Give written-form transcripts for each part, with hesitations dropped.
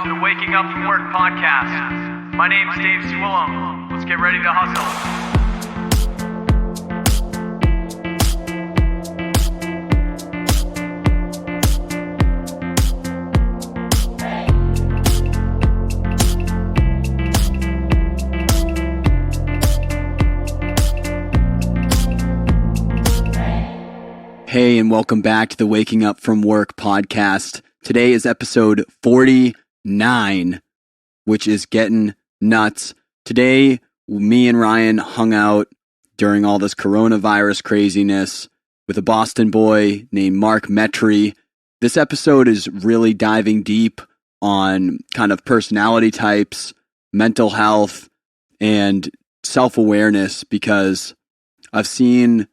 to the Waking Up From Work podcast. My name's Dave Swillum. Let's get ready to hustle. Hey, and welcome back to the Waking Up From Work podcast. Today is episode 49, which is getting nuts. Today, me and Ryan hung out during all this coronavirus craziness with a Boston boy named Mark Metry. This episode is really diving deep on kind of personality types, mental health, and self-awareness because I've seen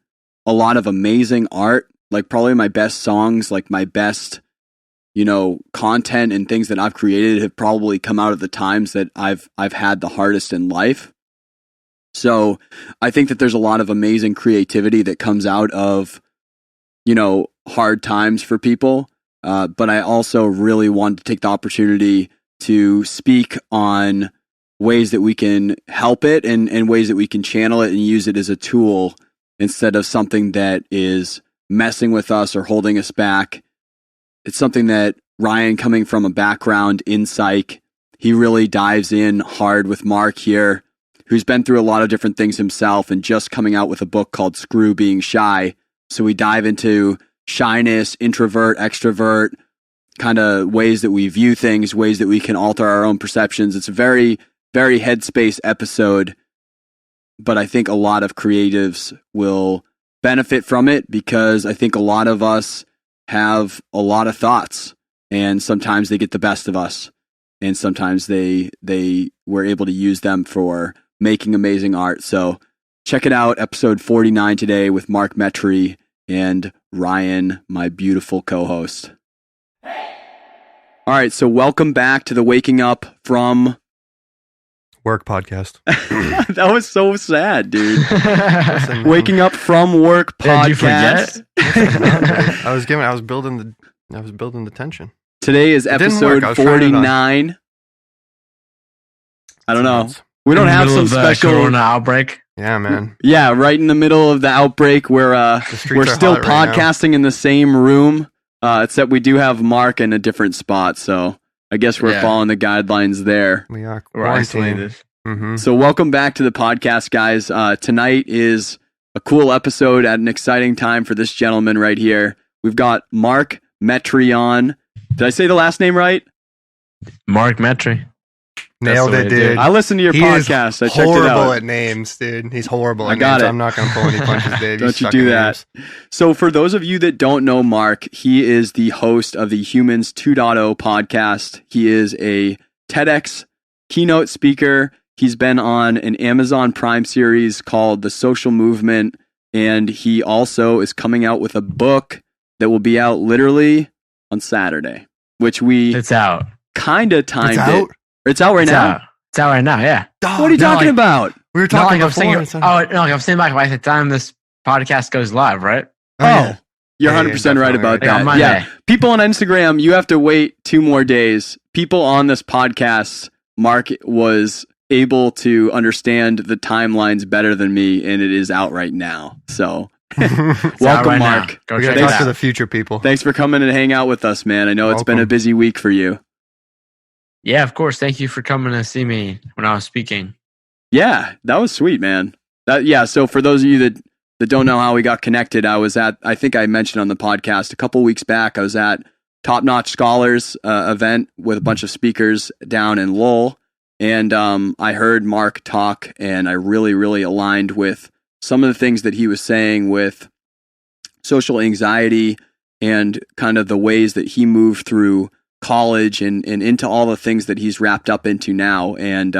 a lot of amazing art, like probably my best songs, like my best, content and things that I've created have probably come out of the times that I've had the hardest in life. So I think that there's a lot of amazing creativity that comes out of, hard times for people. But I also really want to take the opportunity to speak on ways that we can help it and ways that we can channel it and use it as a tool instead of something that is messing with us or holding us back. It's something that Ryan, coming from a background in psych, he really dives in hard with Mark here, who's been through a lot of different things himself and just coming out with a book called Screw Being Shy. So we dive into shyness, introvert, extrovert, kind of ways that we view things, ways that we can alter our own perceptions. It's a very, very headspace episode, but I think a lot of creatives will benefit from it because I think a lot of us have a lot of thoughts and sometimes they get the best of us and sometimes they were able to use them for making amazing art. So check it out, episode 49 today with Mark Metry and Ryan, my beautiful co-host. All right, so welcome back to the Waking Up From Work podcast. That was so sad, dude. Waking Up From Work podcast. Did you forget? I was building the tension. Today is episode 49. I don't know. We don't have some special corona outbreak. Yeah, man. Yeah, right in the middle of the outbreak. We're still podcasting in the same room, except we do have Mark in a different spot. So I guess we're following the guidelines there. We are Isolated. Mm-hmm. So welcome back to the podcast, guys. Tonight is a cool episode at an exciting time for this gentleman right here. We've got Mark Metry on. Did I say the last name right? Mark Metry. Nailed it, dude. I listened to your podcast. I checked it out. Horrible at names, dude. He's horrible at names. I got it. I'm not going to pull any punches, Dave. Don't you do that. So for those of you that don't know Mark, he is the host of the Humans 2.0 podcast. He is a TEDx keynote speaker. He's been on an Amazon Prime series called The Social Movement, and he also is coming out with a book that will be out literally on Saturday, which It's out. kind of timed It's out? it. It's out right now? It's out right now, yeah. What are you talking about? We were talking I'm saying, before. I'm saying back by the time this podcast goes live, right? Oh, you're 100% right definitely about right. that. On Monday. Yeah, people on Instagram, you have to wait 2 more days. People on this podcast, Mark was able to understand the timelines better than me, and it is out right now. So, welcome, Mark. Go We check got to it talk to out. the future people. Thanks for coming and hang out with us, man. I know it's been a Welcome. busy week for you. Yeah, of course. Thank you for coming to see me when I was speaking. Yeah, that was sweet, man. So for those of you that don't know how we got connected, I think I mentioned on the podcast a couple weeks back, I was at Top Notch Scholars event with a bunch of speakers down in Lowell. And I heard Mark talk, and I really, really aligned with some of the things that he was saying with social anxiety and kind of the ways that he moved through college and into all the things that he's wrapped up into now. And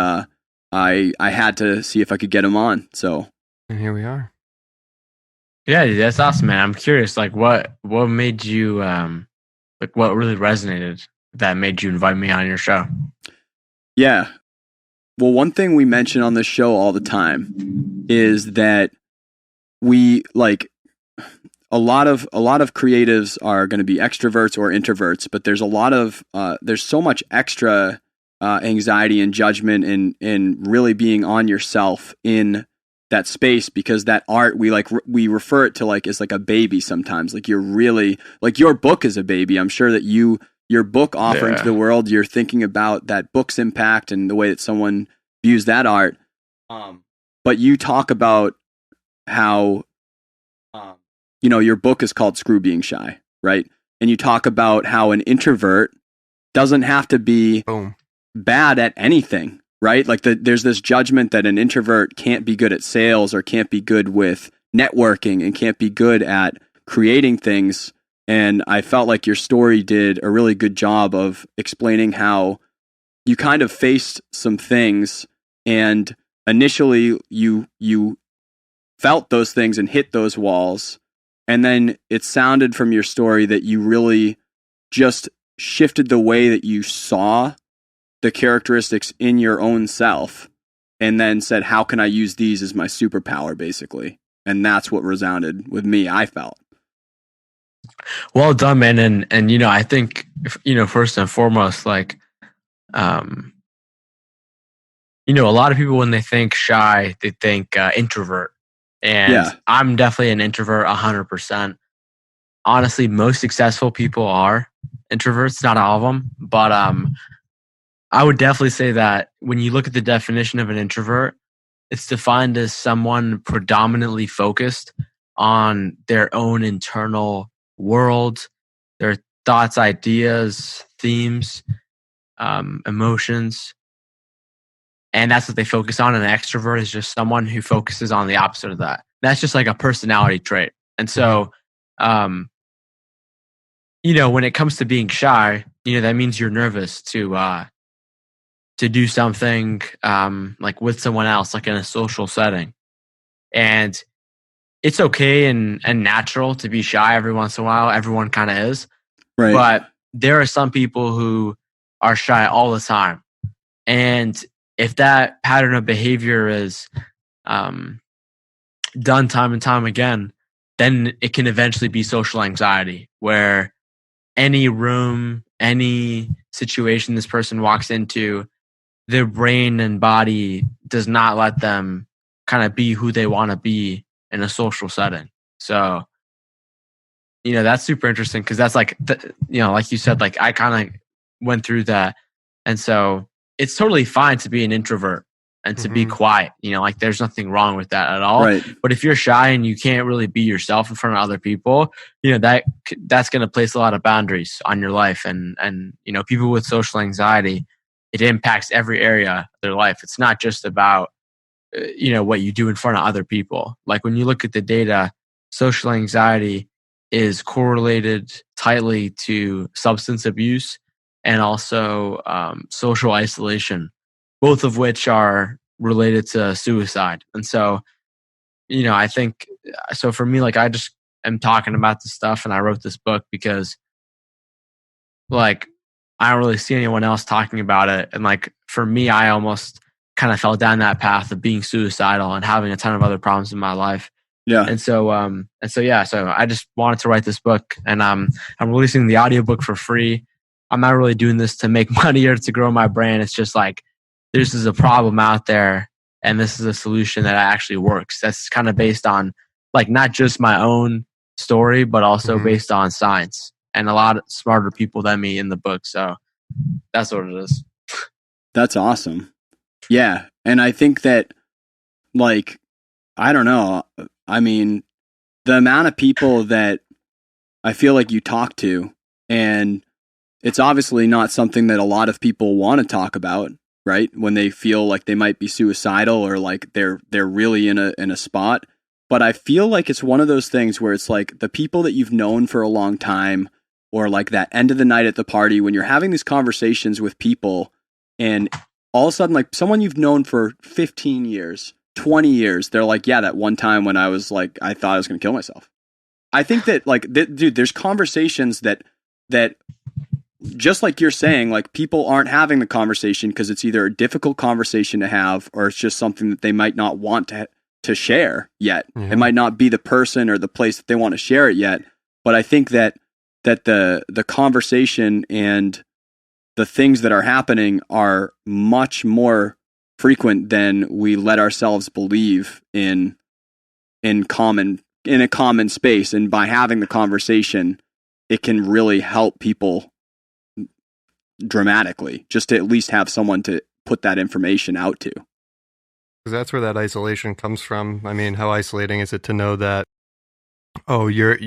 I had to see if I could get him on. So And here we are. Yeah, that's awesome, man. I'm curious, like, what made you, what really resonated that made you invite me on your show? yeah. Well, one thing we mention on this show all the time is that we a lot of creatives are going to be extroverts or introverts, but there's a lot of there's so much extra anxiety and judgment in really being on yourself in that space, because that art we refer it to like as like a baby sometimes. Like you're really like your book is a baby. I'm sure that your book offering to the world, you're thinking about that book's impact and the way that someone views that art. But you talk about how your book is called Screw Being Shy, right? And you talk about how an introvert doesn't have to be bad at anything, right? Like there's this judgment that an introvert can't be good at sales or can't be good with networking and can't be good at creating things. And I felt like your story did a really good job of explaining how you kind of faced some things, and initially you felt those things and hit those walls. And then it sounded from your story that you really just shifted the way that you saw the characteristics in your own self, and then said, how can I use these as my superpower, basically? And that's what resounded with me, I felt. Well done, man. And I think, first and foremost, like, a lot of people, when they think shy, they think introvert. And I'm definitely an introvert 100%. Honestly, most successful people are introverts, not all of them. But I would definitely say that when you look at the definition of an introvert, it's defined as someone predominantly focused on their own internal world, their thoughts, ideas, themes, emotions. And that's what they focus on. And an extrovert is just someone who focuses on the opposite of that. That's just like a personality trait. And so, when it comes to being shy, that means you're nervous to do something like with someone else, like in a social setting. And it's okay and natural to be shy every once in a while. Everyone kind of is. Right. But there are some people who are shy all the time. And if that pattern of behavior is done time and time again, then it can eventually be social anxiety, where any room, any situation this person walks into, their brain and body does not let them kind of be who they want to be in a social setting. So, that's super interesting, because that's like, like you said, like I kind of went through that. And so it's totally fine to be an introvert and to be quiet, like there's nothing wrong with that at all. Right. But if you're shy and you can't really be yourself in front of other people, that's going to place a lot of boundaries on your life. And people with social anxiety, it impacts every area of their life. It's not just about, what you do in front of other people. Like when you look at the data, social anxiety is correlated tightly to substance abuse and also social isolation, both of which are related to suicide. And so, I think, so for me, like I just am talking about this stuff, and I wrote this book because like I don't really see anyone else talking about it. And like for me, I almost kind of fell down that path of being suicidal and having a ton of other problems in my life. Yeah. And so I just wanted to write this book, and I'm releasing the audiobook for free. I'm not really doing this to make money or to grow my brand. It's just like, this is a problem out there, and this is a solution that actually works. That's kind of based on like not just my own story, but also based on science and a lot of smarter people than me in the book. So that's what it is. That's awesome. Yeah. And I think that, like, I don't know. I mean, the amount of people that I feel like you talk to, and it's obviously not something that a lot of people want to talk about, right? When they feel like they might be suicidal or like they're really in a spot. But I feel like it's one of those things where it's like the people that you've known for a long time, or like that end of the night at the party when you're having these conversations with people, and all of a sudden, like someone you've known for 15 years, 20 years, they're like, yeah, that one time when I was like, I thought I was going to kill myself. I think that like, dude, there's conversations that just like you're saying, like people aren't having the conversation because it's either a difficult conversation to have, or it's just something that they might not want to share yet. Yeah. It might not be the person or the place that they want to share it yet, but I think that the conversation and the things that are happening are much more frequent than we let ourselves believe in a common space. And by having the conversation, it can really help people dramatically, just to at least have someone to put that information out to. Because that's where that isolation comes from. I mean, how isolating is it to know that, oh, you're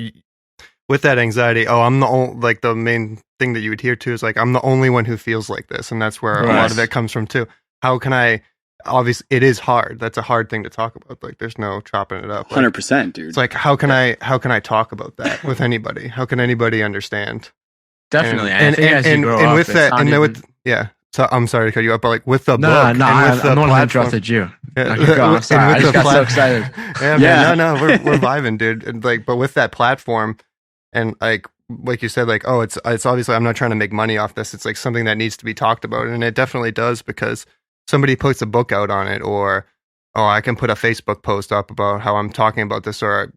with that anxiety, oh, I'm the only, like, the main thing that you adhere to is like, I'm the only one who feels like this. And that's where a lot of it comes from too. How can I, obviously it is hard. That's a hard thing to talk about. Like, there's no chopping it up. Like, 100%, dude. it's like, how can I talk about that with anybody? How can anybody understand? Definitely. I think as you grow up, with it's that, not and even- with, yeah. So I'm sorry to cut you up, but like with the No, book, no, and with I'm the the one who platform, interrupted you. Yeah. No, keep going. I'm And sorry. with I just the got so excited. Yeah, Yeah. man, no, we're vibing, dude. And like, but with that platform, and like you said, like, oh, it's obviously, I'm not trying to make money off this. It's like something that needs to be talked about, and it definitely does, because somebody puts a book out on it, or oh, I can put a Facebook post up about how I'm talking about this, or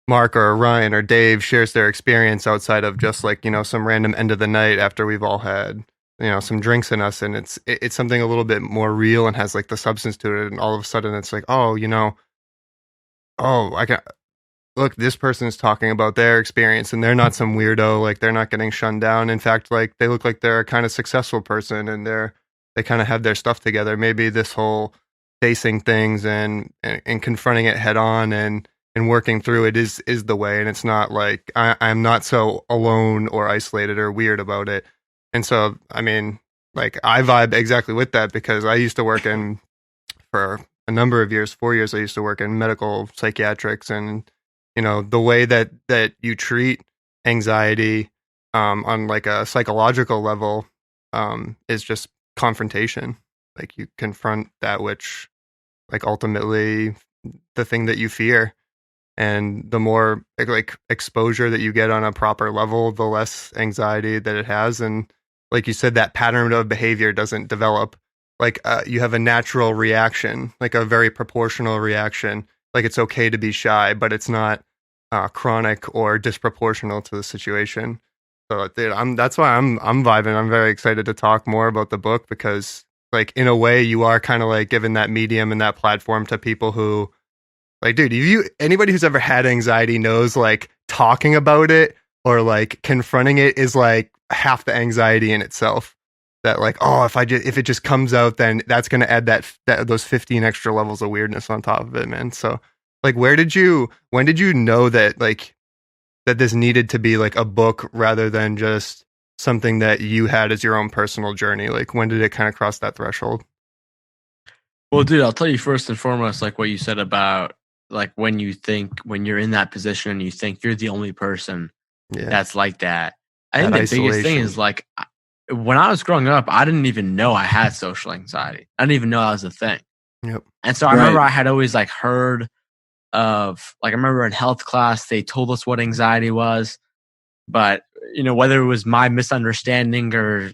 Mark or Ryan or Dave shares their experience outside of just like some random end of the night after we've all had some drinks in us, and it's something a little bit more real and has like the substance to it, and all of a sudden it's like, oh, I can look, this person's talking about their experience, and they're not some weirdo, like they're not getting shunned down. In fact, like they look like they're a kind of successful person, and they kind of have their stuff together. Maybe this whole facing things and confronting it head on and working through it is the way, and it's not like I'm not so alone or isolated or weird about it. And so, I mean, like, I vibe exactly with that, because I used to work for a number of years, 4 years, I used to work in medical psychiatrics, and, the way that you treat anxiety on like a psychological level is just confrontation. Like, you confront that which, like, ultimately the thing that you fear. And the more like exposure that you get on a proper level, the less anxiety that it has. And like you said, that pattern of behavior doesn't develop. Like you have a natural reaction, like a very proportional reaction. Like, it's okay to be shy, but it's not chronic or disproportional to the situation. So dude, that's why I'm vibing. I'm very excited to talk more about the book, because like, in a way, you are kind of like giving that medium and that platform to people who, like, dude, anybody who's ever had anxiety knows, like, talking about it or like confronting it is like half the anxiety in itself. That like, oh, if it just comes out, then that's going to add those 15 extra levels of weirdness on top of it, man. So like, when did you know that like that this needed to be like a book rather than just something that you had as your own personal journey? Like, when did it kind of cross that threshold? Well, dude, I'll tell you first and foremost, like what you said about like when you're in that position and you think you're the only person that's like that. I think the biggest thing is like, when I was growing up, I didn't even know I had social anxiety. I didn't even know that was a thing. Yep. And so I remember I had always like heard of, like, I remember in health class, they told us what anxiety was, but whether it was my misunderstanding or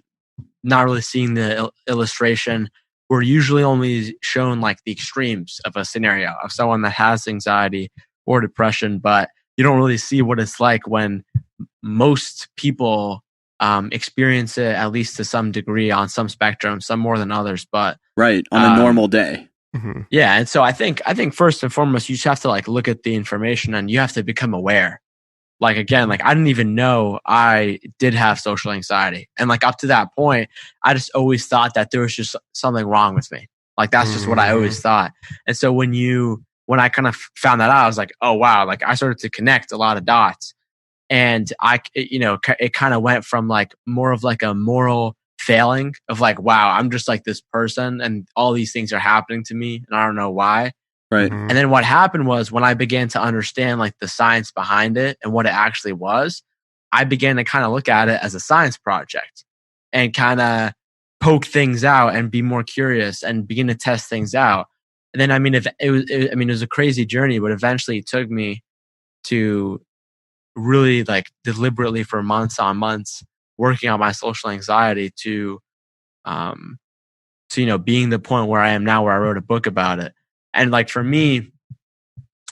not really seeing the illustration, we're usually only shown like the extremes of a scenario of someone that has anxiety or depression, but you don't really see what it's like when most people experience it, at least to some degree, on some spectrum, some more than others, but on a normal day. Mm-hmm. Yeah. And so I think first and foremost, you just have to like look at the information and you have to become aware. Like, again, like I didn't even know I did have social anxiety. And like up to that point, I just always thought that there was just something wrong with me. Like, that's just what I always thought. And so when I kind of found that out, I was like, oh, wow. Like, I started to connect a lot of dots. And it kind of went from like more of like a moral failing of like, wow, I'm just like this person and all these things are happening to me and I don't know why. Right. Mm-hmm. And then what happened was, when I began to understand like the science behind it and what it actually was, I began to kind of look at it as a science project and kind of poke things out and be more curious and begin to test things out. And then, I mean, it was a crazy journey, but eventually it took me to really like deliberately for months on months working on my social anxiety to being the point where I am now, where I wrote a book about it. And like for me,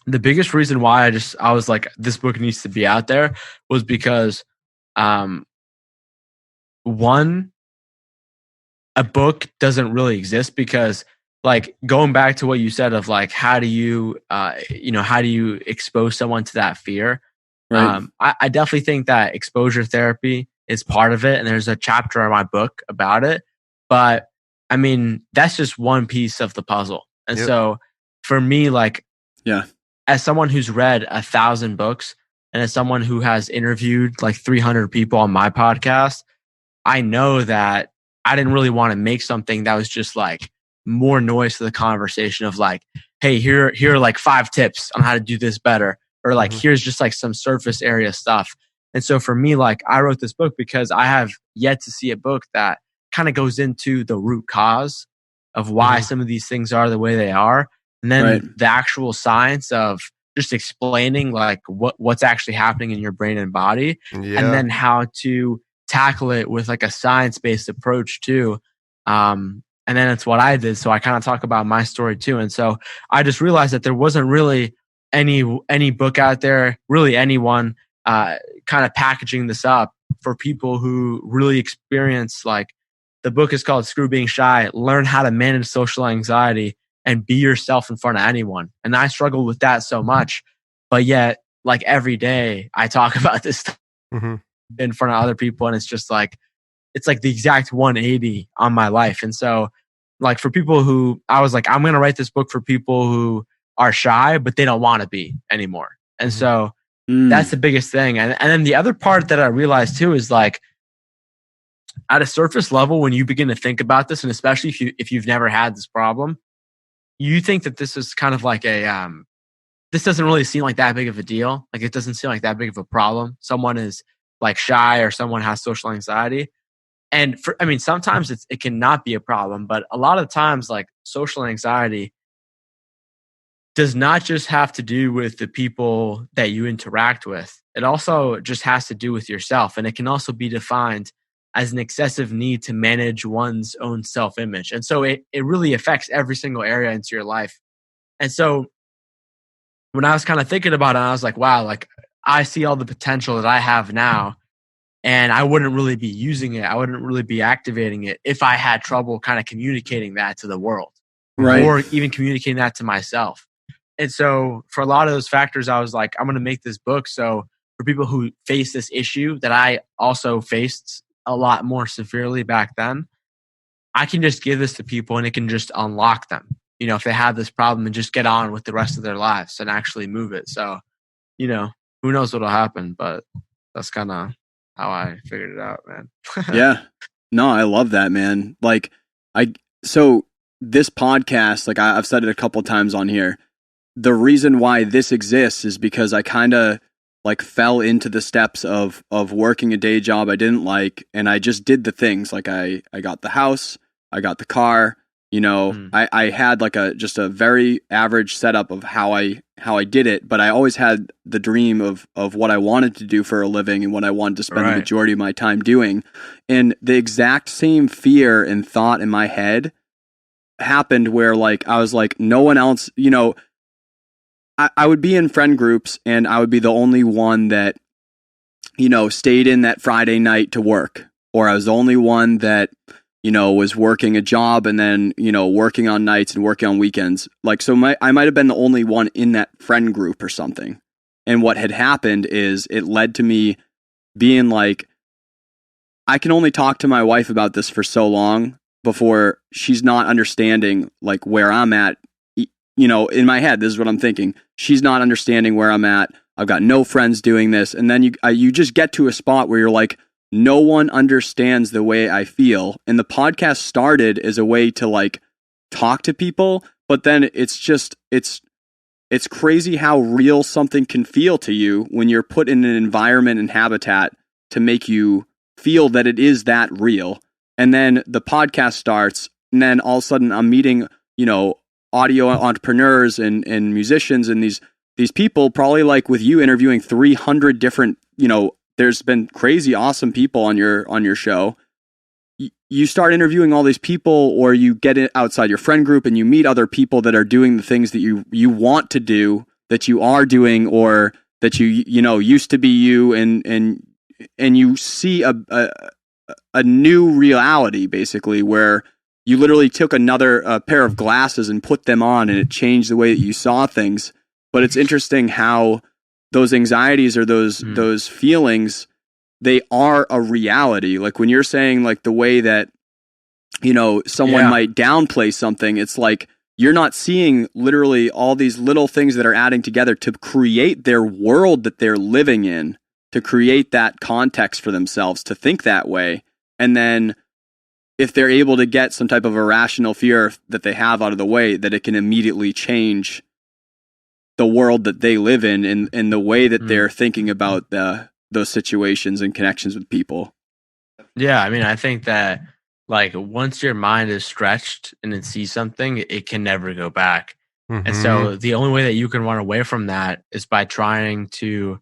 the biggest reason why I was like, this book needs to be out there was because one, a book doesn't really exist because like going back to what you said of like, how do you expose someone to that fear? Right. I definitely think that exposure therapy is part of it. And there's a chapter in my book about it, but I mean, that's just one piece of the puzzle. And so for me, like, Yeah. as someone who's read 1,000 books and as someone who has interviewed like 300 people on my podcast, I know that I didn't really want to make something that was just like more noise to the conversation of like, hey, here are like 5 tips on how to do this better. Or like, here's just like some surface area stuff. And so for me, like I wrote this book because I have yet to see a book that kind of goes into the root cause of why some of these things are the way they are. And then the actual science of just explaining like what's actually happening in your brain and body, and then how to tackle it with like a science-based approach too. And then it's what I did. So I kind of talk about my story too. And so I just realized that there wasn't really any book out there, really anyone kind of packaging this up for people who really experience, like, the book is called Screw Being Shy, Learn How to Manage Social Anxiety and Be Yourself in Front of Anyone. And I struggled with that so much, but yet like every day I talk about this stuff in front of other people. And it's just like, it's like the exact 180 on my life. And so like for people who, I was like, I'm going to write this book for people who are shy, but they don't want to be anymore. And so that's the biggest thing. And then the other part that I realized too is like, at a surface level, when you begin to think about this, and especially if you've never had this problem, you think that this is kind of like this doesn't really seem like that big of a deal. Like it doesn't seem like that big of a problem. Someone is like shy or someone has social anxiety. And sometimes it can not be a problem, but a lot of times like social anxiety does not just have to do with the people that you interact with. It also just has to do with yourself. And it can also be defined as an excessive need to manage one's own self-image. And so it really affects every single area into your life. And so when I was kind of thinking about it, I was like, wow, like I see all the potential that I have now, and I wouldn't really be using it. I wouldn't really be activating it if I had trouble kind of communicating that to the world, right, or even communicating that to myself. And so for a lot of those factors, I was like, I'm going to make this book. So for people who face this issue that I also faced a lot more severely back then, I can just give this to people and it can just unlock them, you know, if they have this problem, and just get on with the rest of their lives and actually move it. So, you know, who knows what'll happen, but that's kind of how I figured it out, man. Yeah. No, I love that, man. Like so this podcast, like I've said it a couple times on here, the reason why this exists is because I kind of like fell into the steps of working a day job I didn't like, and I just did the things. Like I got the house, I got the car, you know, I had like just a very average setup of how I did it, but I always had the dream of what I wanted to do for a living and what I wanted to spend the majority of my time doing. And the exact same fear and thought in my head happened where like I was like, no one else, you know, I would be in friend groups and I would be the only one that, you know, stayed in that Friday night to work, or I was the only one that, you know, was working a job and then, you know, working on nights and working on weekends. Like, so I might have been the only one in that friend group or something. And what had happened is it led to me being like, I can only talk to my wife about this for so long before she's not understanding like where I'm at. You know, in my head, this is what I'm thinking. She's not understanding where I'm at. I've got no friends doing this. And then you just get to a spot where you're like, no one understands the way I feel. And the podcast started as a way to like talk to people, but then it's crazy how real something can feel to you when you're put in an environment and habitat to make you feel that it is that real. And then the podcast starts, and then all of a sudden I'm meeting, you know, audio entrepreneurs and musicians and these people, probably like with you interviewing 300 different, you know, there's been crazy awesome people on your show. you start interviewing all these people, or you get it outside your friend group and you meet other people that are doing the things that you want to do, that you are doing, or that you know used to be you, and you see a new reality, basically, where you literally took another pair of glasses and put them on, and it changed the way that you saw things. But it's interesting how those anxieties or those feelings, they are a reality. Like when you're saying like the way that, you know, someone might downplay something, it's like you're not seeing literally all these little things that are adding together to create their world that they're living in, to create that context for themselves, to think that way. And then if they're able to get some type of irrational fear that they have out of the way, that it can immediately change the world that they live in and the way that they're thinking about those situations and connections with people. Yeah, I mean, I think that like once your mind is stretched and it sees something, it can never go back. Mm-hmm. And so the only way that you can run away from that is by trying to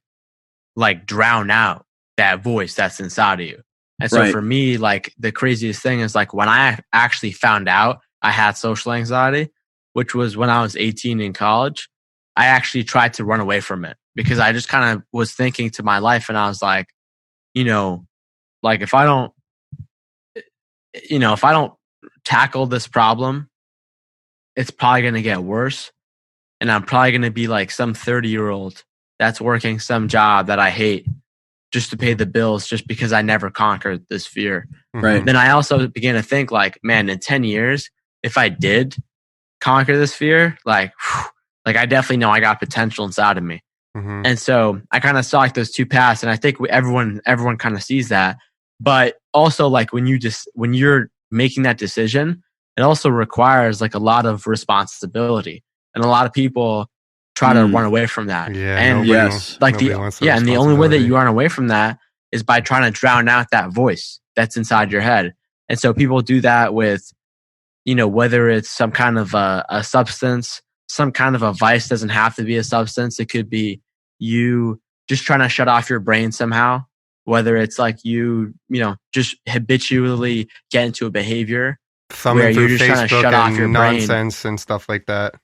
like drown out that voice that's inside of you. And so for me, like the craziest thing is like when I actually found out I had social anxiety, which was when I was 18 in college, I actually tried to run away from it because I just kind of was thinking to my life, and I was like, you know, like if I don't tackle this problem, it's probably going to get worse. And I'm probably going to be like some 30-year-old that's working some job that I hate just to pay the bills, just because I never conquered this fear. Right. Then I also began to think like, man, in 10 years, if I did conquer this fear, like I definitely know I got potential inside of me. Mm-hmm. And so I kind of saw like those two paths, and I think everyone kind of sees that. But also like when you're making that decision, it also requires like a lot of responsibility, and a lot of people try to run away from that. Yeah, and and the only way that you run away from that is by trying to drown out that voice that's inside your head. And so people do that with, you know, whether it's some kind of a substance, some kind of a vice. Doesn't have to be a substance. It could be you just trying to shut off your brain somehow, whether it's like you know, just habitually get into a behavior where you're just trying to shut off your nonsense brain and stuff like that.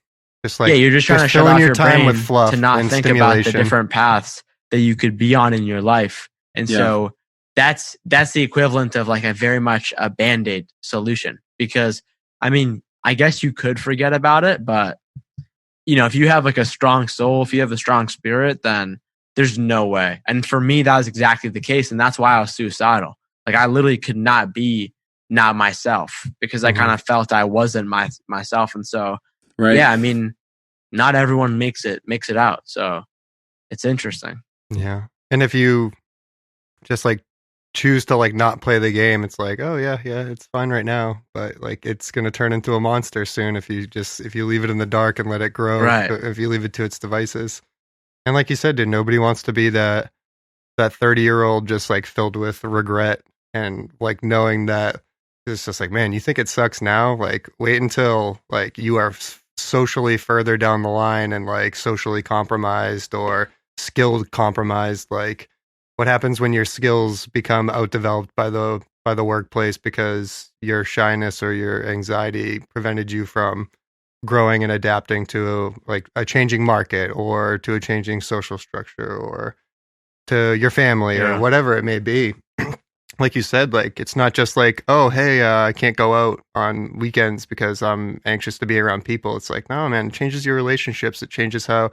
Just like, you're just trying to shut off your time brain with fluff to not and think about the different paths that you could be on in your life. And so that's the equivalent of like a very much a Band-Aid solution, because I mean, I guess you could forget about it, but you know, if you have like a strong soul, if you have a strong spirit, then there's no way. And for me, that was exactly the case. And that's why I was suicidal. Like I literally could not be not myself, because I kind of felt I wasn't myself. And so, I mean, not everyone makes it out. So it's interesting. Yeah. And if you just like choose to like not play the game, it's like, oh yeah, it's fine right now, but like it's going to turn into a monster soon if you leave it in the dark and let it grow, if you leave it to its devices. And like you said, dude, nobody wants to be that 30-year-old just like filled with regret and like knowing that it's just like, man, you think it sucks now? Like wait until like you are socially further down the line and like socially compromised or skill compromised. Like what happens when your skills become outdeveloped by the workplace because your shyness or your anxiety prevented you from growing and adapting to like a changing market or to a changing social structure or to your family or whatever it may be. Like you said, like it's not just like, oh, hey, I can't go out on weekends because I'm anxious to be around people. It's like, no, man, it changes your relationships. It changes how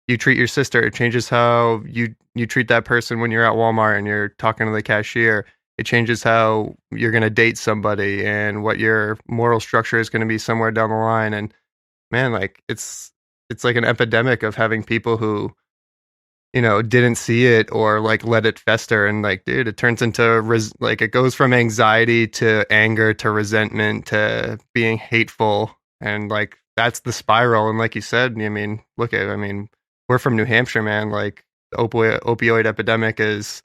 you treat your sister. It changes how you treat that person when you're at Walmart and you're talking to the cashier. It changes how you're going to date somebody and what your moral structure is going to be somewhere down the line. And man, like it's like an epidemic of having people who, you know, didn't see it or like let it fester. And like, dude, it turns into like it goes from anxiety to anger to resentment to being hateful. And like, that's the spiral. And like you said, I mean, we're from New Hampshire, man. Like the opioid epidemic is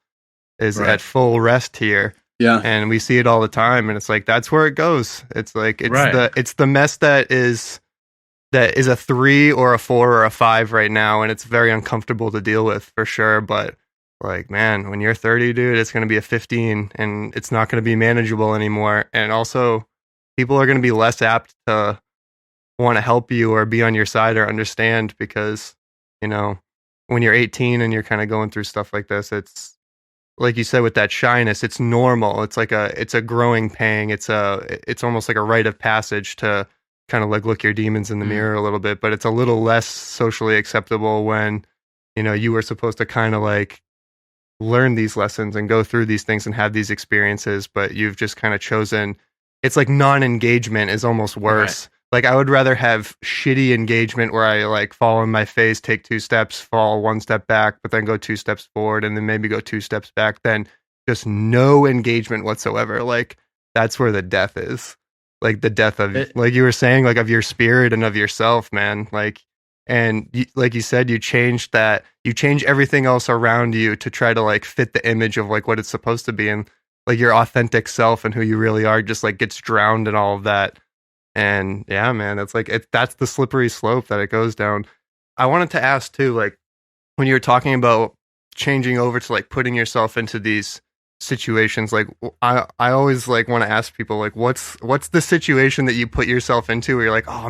at full rest here. Yeah. And we see it all the time. And it's like, that's where it goes. It's like, it's the mess that is a 3 or a 4 or a 5 right now, and it's very uncomfortable to deal with for sure. But like, man, when you're 30, dude, it's going to be a 15 and it's not going to be manageable anymore. And also, people are going to be less apt to want to help you or be on your side or understand because, you know, when you're 18 and you're kind of going through stuff like this, it's like you said with that shyness, it's normal. It's like it's a growing pang. It's almost like a rite of passage to kind of like look your demons in the mirror a little bit, but it's a little less socially acceptable when, you know, you were supposed to kind of like learn these lessons and go through these things and have these experiences, but you've just kind of chosen. It's like non-engagement is almost worse. Right. Like I would rather have shitty engagement where I like fall on my face, take 2 steps, fall 1 step back, but then go 2 steps forward and then maybe go 2 steps back, than just no engagement whatsoever. Like that's where the death is. Like the death of, like you were saying, like of your spirit and of yourself, man. Like, and like you said, you change everything else around you to try to like fit the image of like what it's supposed to be. And like your authentic self and who you really are just like gets drowned in all of that. And yeah, man, it's like, that's the slippery slope that it goes down. I wanted to ask too, like when you were talking about changing over to like putting yourself into these situations, like I always like want to ask people like, what's the situation that you put yourself into where you're like, oh,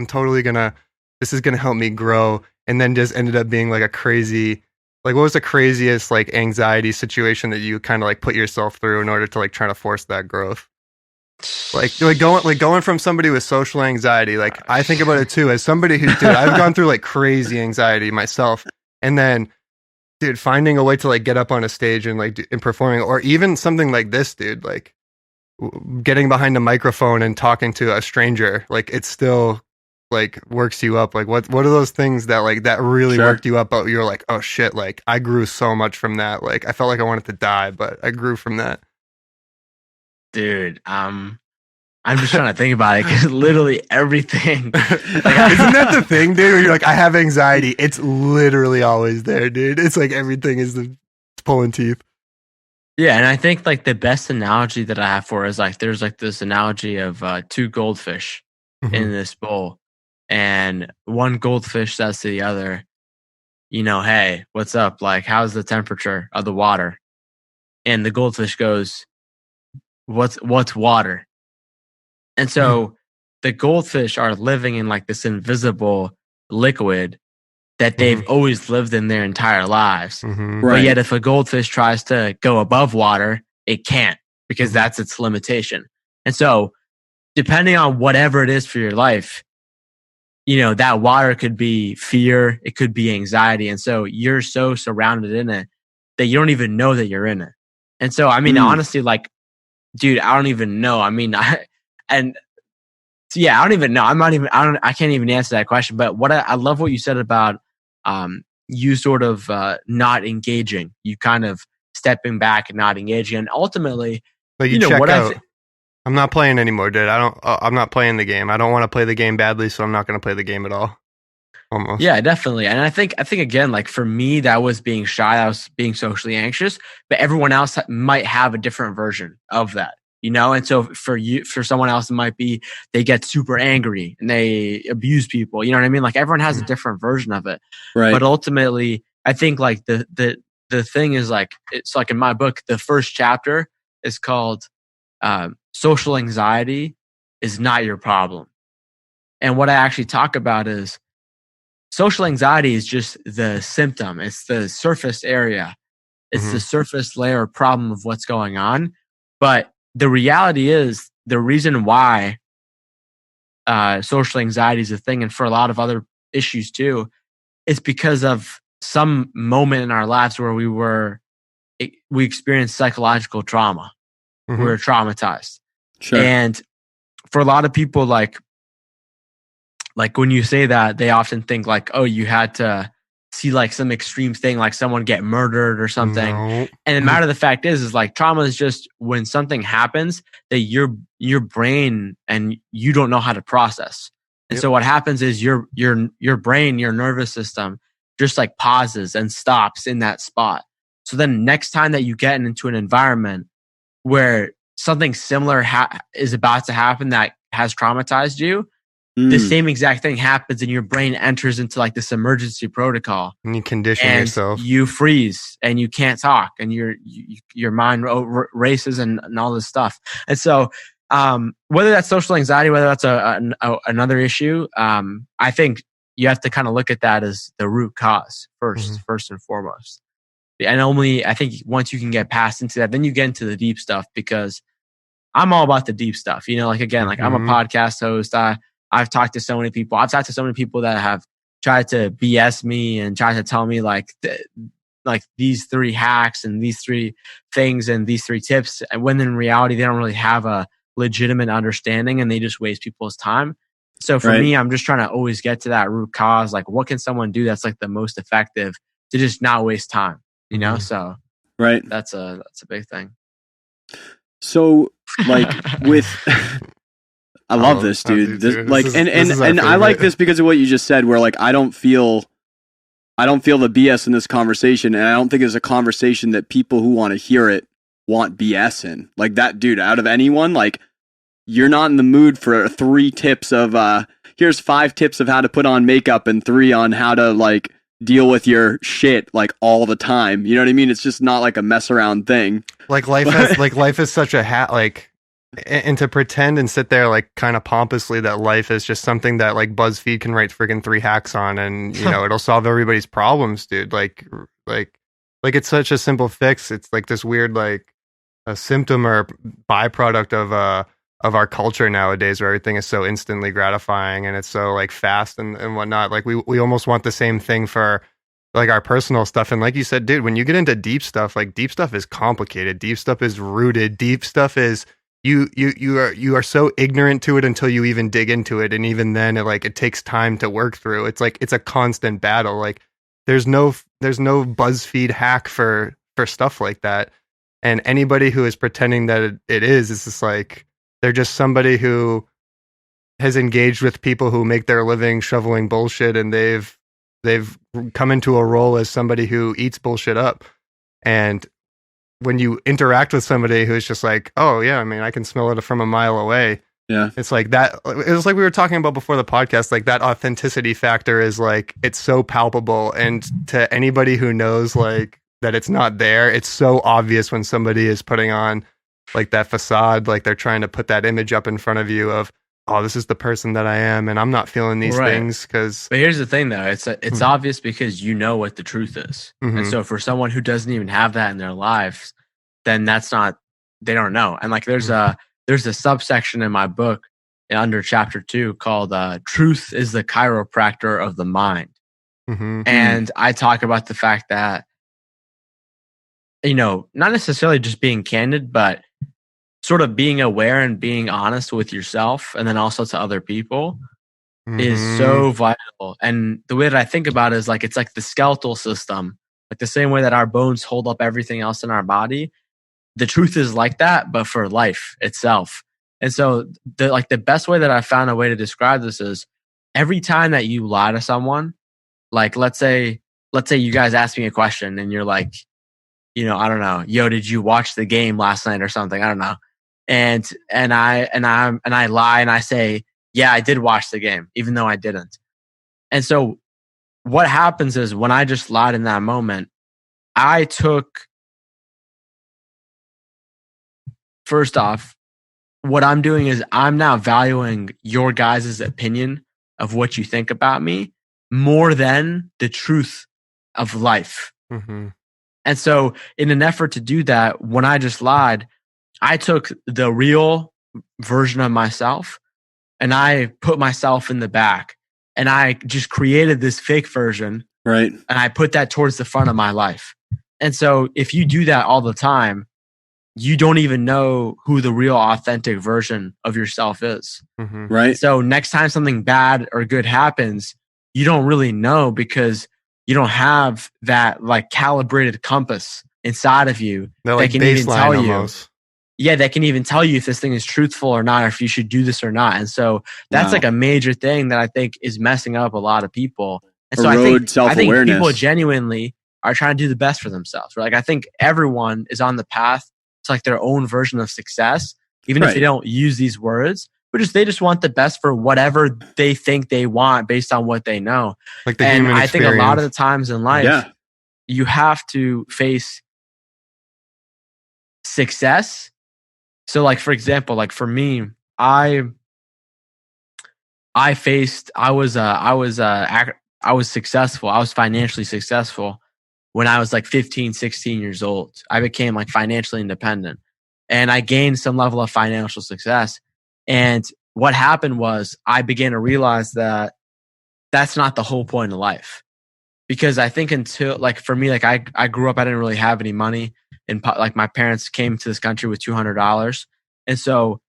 this is gonna help me grow, and then just ended up being like a crazy, like what was the craziest like anxiety situation that you kind of like put yourself through in order to like try to force that growth? Like going from somebody with social anxiety, like I think about it too as somebody who, dude, I've gone through like crazy anxiety myself, and then dude, finding a way to like get up on a stage and like and performing, or even something like this, dude, like getting behind a microphone and talking to a stranger, like it still like works you up. Like what are those things that like that really worked you up, but you're like, oh shit, like I grew so much from that. Like I felt like I wanted to die, but I grew from that. Dude, I'm just trying to think about it because literally everything. Like, isn't that the thing, dude? Where you're like, I have anxiety. It's literally always there, dude. It's like everything is it's pulling teeth. Yeah, and I think like the best analogy that I have for it is like there's like this analogy of 2 goldfish in this bowl, and one goldfish says to the other, you know, hey, what's up? Like, how's the temperature of the water? And the goldfish goes, what's water? And so the goldfish are living in like this invisible liquid that they've always lived in their entire lives. Right. But yet if a goldfish tries to go above water, it can't, because that's its limitation. And so depending on whatever it is for your life, you know, that water could be fear, it could be anxiety. And so you're so surrounded in it that you don't even know that you're in it. And so, I mean, honestly, like, dude, I don't even know. I mean, I don't even know. I can't even answer that question. But what I love what you said about you sort of not engaging, you kind of stepping back and not engaging, and ultimately, like you know check what out. I'm not playing anymore, dude. I'm not playing the game. I don't want to play the game badly, so I'm not going to play the game at all. Almost. Yeah, definitely. And I think again, like for me, that was being shy. I was being socially anxious, but everyone else might have a different version of that, you know? And so for someone else, it might be they get super angry and they abuse people. You know what I mean? Like everyone has a different version of it. Right. But ultimately, I think like the thing is like, it's like in my book, the first chapter is called Social Anxiety is Not Your Problem. And what I actually talk about is social anxiety is just the symptom. It's the surface area. It's the surface layer problem of what's going on. But the reality is the reason why social anxiety is a thing, and for a lot of other issues too, is because of some moment in our lives where we experienced psychological trauma. We were traumatized. Sure. And for a lot of people, like when you say that, they often think like, oh, you had to see like some extreme thing, like someone get murdered or something. No. And the matter of the fact is like trauma is just when something happens that your brain and you don't know how to process. And so what happens is your brain, your nervous system just like pauses and stops in that spot. So then next time that you get into an environment where something similar is about to happen that has traumatized you, the same exact thing happens and your brain enters into like this emergency protocol. And you condition and yourself. You freeze and you can't talk and your mind races and all this stuff. And so whether that's social anxiety, whether that's another issue, I think you have to kind of look at that as the root cause first and foremost. And I think once you can get past into that, then you get into the deep stuff, because I'm all about the deep stuff. You know, like again, like I'm a podcast host. I've talked to so many people. I've talked to so many people that have tried to BS me and tried to tell me like these 3 hacks and these 3 things and these 3 tips. And when in reality, they don't really have a legitimate understanding and they just waste people's time. So for me, I'm just trying to always get to that root cause. Like, what can someone do that's like the most effective to just not waste time? You know, so that's a big thing. So like with, I love this, dude. This I like this because of what you just said, where like, I don't feel the BS in this conversation. And I don't think it's a conversation that people who want to hear it want BS in. Like that, dude, out of anyone, like you're not in the mood for 3 tips of, here's 5 tips of how to put on makeup and 3 on how to like deal with your shit like all the time. You know what I mean? It's just not like a mess around thing. Like life is such a like, and to pretend and sit there like kind of pompously that life is just something that like BuzzFeed can write friggin' 3 hacks on and you know it'll solve everybody's problems, dude. Like it's such a simple fix. It's like this weird like a symptom or byproduct of our culture nowadays, where everything is so instantly gratifying and it's so like fast and whatnot. Like we almost want the same thing for like our personal stuff. And like you said, dude, when you get into deep stuff, like deep stuff is complicated. Deep stuff is rooted. Deep stuff is you are so ignorant to it until you even dig into it. And even then it takes time to work through. It's like, it's a constant battle. Like there's no BuzzFeed hack for stuff like that. And anybody who is pretending that it is, it's just like, they're just somebody who has engaged with people who make their living shoveling bullshit, and they've come into a role as somebody who eats bullshit up. And when you interact with somebody who's just like, oh yeah, I mean, I can smell it from a mile away. Yeah. It's like that. It was like we were talking about before the podcast, like that authenticity factor is like, it's so palpable. And to anybody who knows like that it's not there, it's so obvious when somebody is putting on like that facade, like they're trying to put that image up in front of you of, oh, this is the person that I am, and I'm not feeling these things. But here's the thing, though, it's obvious because you know what the truth is, and so for someone who doesn't even have that in their lives, then they don't know. And like there's a subsection in my book under chapter 2 called "Truth is the Chiropractor of the Mind," and I talk about the fact that, you know, not necessarily just being candid, but sort of being aware and being honest with yourself and then also to other people is so vital. And the way that I think about it is like, it's like the skeletal system, like the same way that our bones hold up everything else in our body. The truth is like that, but for life itself. And so the best way that I found a way to describe this is every time that you lie to someone, like let's say you guys ask me a question and you're like, you know, I don't know, yo, did you watch the game last night or something? I don't know. And I lie and I say, yeah, I did watch the game, even though I didn't. And so what happens is when I just lied in that moment, first off, what I'm doing is I'm now valuing your guys' opinion of what you think about me more than the truth of life. And so in an effort to do that, when I just lied, I took the real version of myself and I put myself in the back and I just created this fake version. Right. And I put that towards the front of my life. And so if you do that all the time, you don't even know who the real authentic version of yourself is. Right. So next time something bad or good happens, you don't really know because you don't have that like calibrated compass inside of you that can even tell you. Yeah, that can even tell you if this thing is truthful or not, or if you should do this or not. And so that's like a major thing that I think is messing up a lot of people. And so I think people genuinely are trying to do the best for themselves. Like I think everyone is on the path to like their own version of success, even if they don't use these words. they just want the best for whatever they think they want based on what they know. Like the And human I experience. think a lot of the times in life, Yeah. you have to face success. So like, for example, like for me, I was successful. I was financially successful when I was like 15, 16 years old. I became like financially independent and I gained some level of financial success. And what happened was I began to realize that that's not the whole point of life. Because I think until like for me, like I grew up, I didn't really have any money, and like my parents came to this country with $200. And so